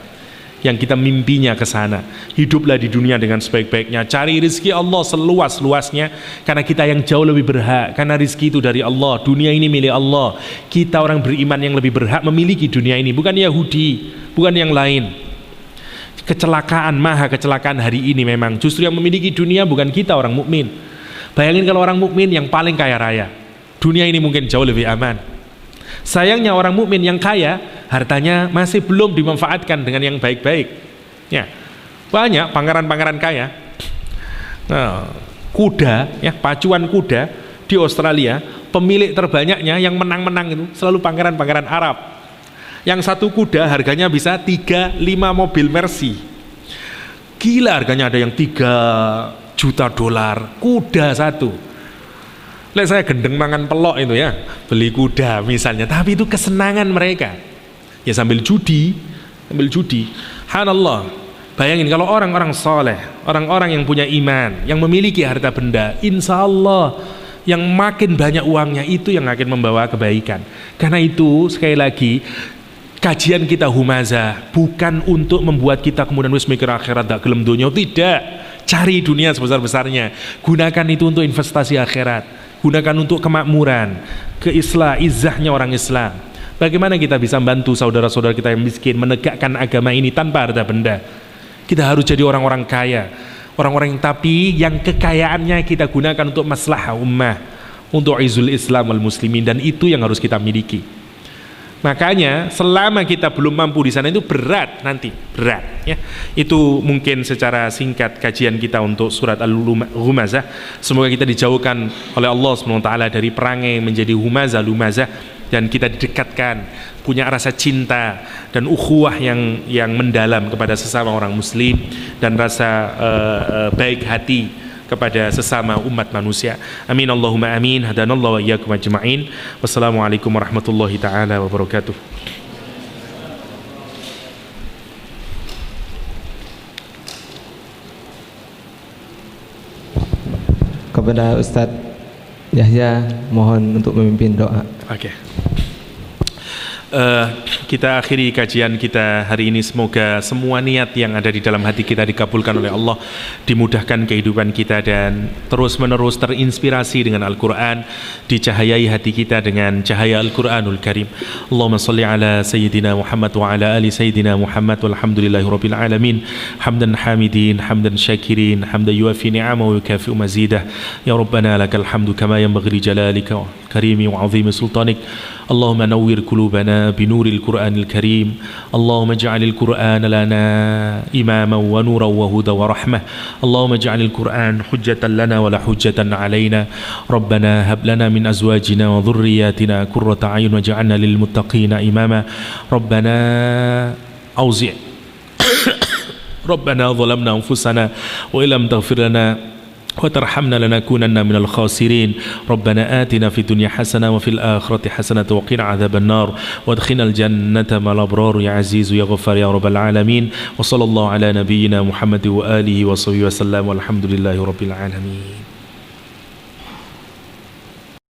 Speaker 2: yang kita mimpinya ke sana. Hiduplah di dunia dengan sebaik-baiknya, cari rezeki Allah seluas-luasnya, karena kita yang jauh lebih berhak, karena rezeki itu dari Allah, dunia ini milik Allah. Kita orang beriman yang lebih berhak memiliki dunia ini, bukan Yahudi, bukan yang lain. Maha kecelakaan hari ini memang justru yang memiliki dunia bukan kita orang mukmin. Bayangin kalau orang mukmin yang paling kaya raya, dunia ini mungkin jauh lebih aman. Sayangnya orang mukmin yang kaya, hartanya masih belum dimanfaatkan dengan yang baik-baik. Ya, banyak pangeran-pangeran kaya. Nah, kuda, ya, pacuan kuda di Australia, pemilik terbanyaknya yang menang-menang itu selalu pangeran-pangeran Arab. Yang satu kuda harganya bisa 3-5 mobil Mercy. Gila harganya, ada yang $3 juta kuda satu. Lihat saya gendeng mangan pelok itu ya, beli kuda misalnya, tapi itu kesenangan mereka. Ya sambil judi. Subhanallah. Bayangin kalau orang-orang soleh, orang-orang yang punya iman, yang memiliki harta benda, insya Allah yang makin banyak uangnya itu yang akan membawa kebaikan. Karena itu sekali lagi, kajian kita Humazah bukan untuk membuat kita kemudian wis mikir akhirat dak gelem dunia, tidak. Cari dunia sebesar-besarnya, gunakan itu untuk investasi akhirat, gunakan untuk kemakmuran, izzahnya orang Islam. Bagaimana kita bisa membantu saudara-saudara kita yang miskin menegakkan agama ini tanpa harta benda? Kita harus jadi orang-orang kaya, orang-orang yang kekayaannya kita gunakan untuk maslahah ummah, untuk izul Islam wal muslimin, dan itu yang harus kita miliki. Makanya selama kita belum mampu di sana itu berat nanti, berat ya. Itu mungkin secara singkat kajian kita untuk surat Al-Humazah. Semoga kita dijauhkan oleh Allah SWT dari perangai menjadi humazah, lumazah, dan kita didekatkan, punya rasa cinta dan ukhuwah yang mendalam kepada sesama orang muslim, dan rasa baik hati kepada sesama umat manusia. Amin Allahumma amin. Hadanallahu wa iyyakum ajma'in. Wassalamualaikum warahmatullahi taala wabarakatuh.
Speaker 3: Kepada Ustadz Yahya mohon untuk memimpin doa.
Speaker 2: Oke.
Speaker 1: kita akhiri kajian kita hari ini. Semoga semua niat yang ada di dalam hati kita dikabulkan oleh Allah, dimudahkan kehidupan kita, dan terus-menerus terinspirasi dengan Al-Quran, dicahayai hati kita dengan cahaya Al-Quranul Karim. Allahumma salli ala Sayyidina Muhammad wa ala ali Sayyidina Muhammad walhamdulillahi rabbil alamin. Hamdan hamidin, hamdan syakirin, hamdan yuafi ni'amahu wa yukafi'u mazidah. Ya Rabbana lakal hamdu kama yanbaghi li jalalika wa karimi wa azimi sultanik. Allahumma nawwir qulubana binuril Qur'anil Karim. Allahumma ij'alil Qur'ana lana imaman wa nuran wa hudan wa rahmah. Allahumma ij'alil Qur'an hujjatan lana wa la hujjatan alaina. Rabbana hab lana min azwajina wa dhurriyyatina qurrata a'yun waj'alna lil muttaqina imama. Rabbana awzi' Rabbana zalamna anfusana wa illam taghfir lana وترحمنا لنكونن من الخاسرين. ربنا آتنا في الدنيا حسنة وفي الآخرة حسنة وقنا عذاب النار وادخلنا الجنة مع الأبرار يا عزيز يا غفار يا رب العالمين. وصلى الله على نبينا محمد وآله وصحبه وسلم والحمد لله رب العالمين.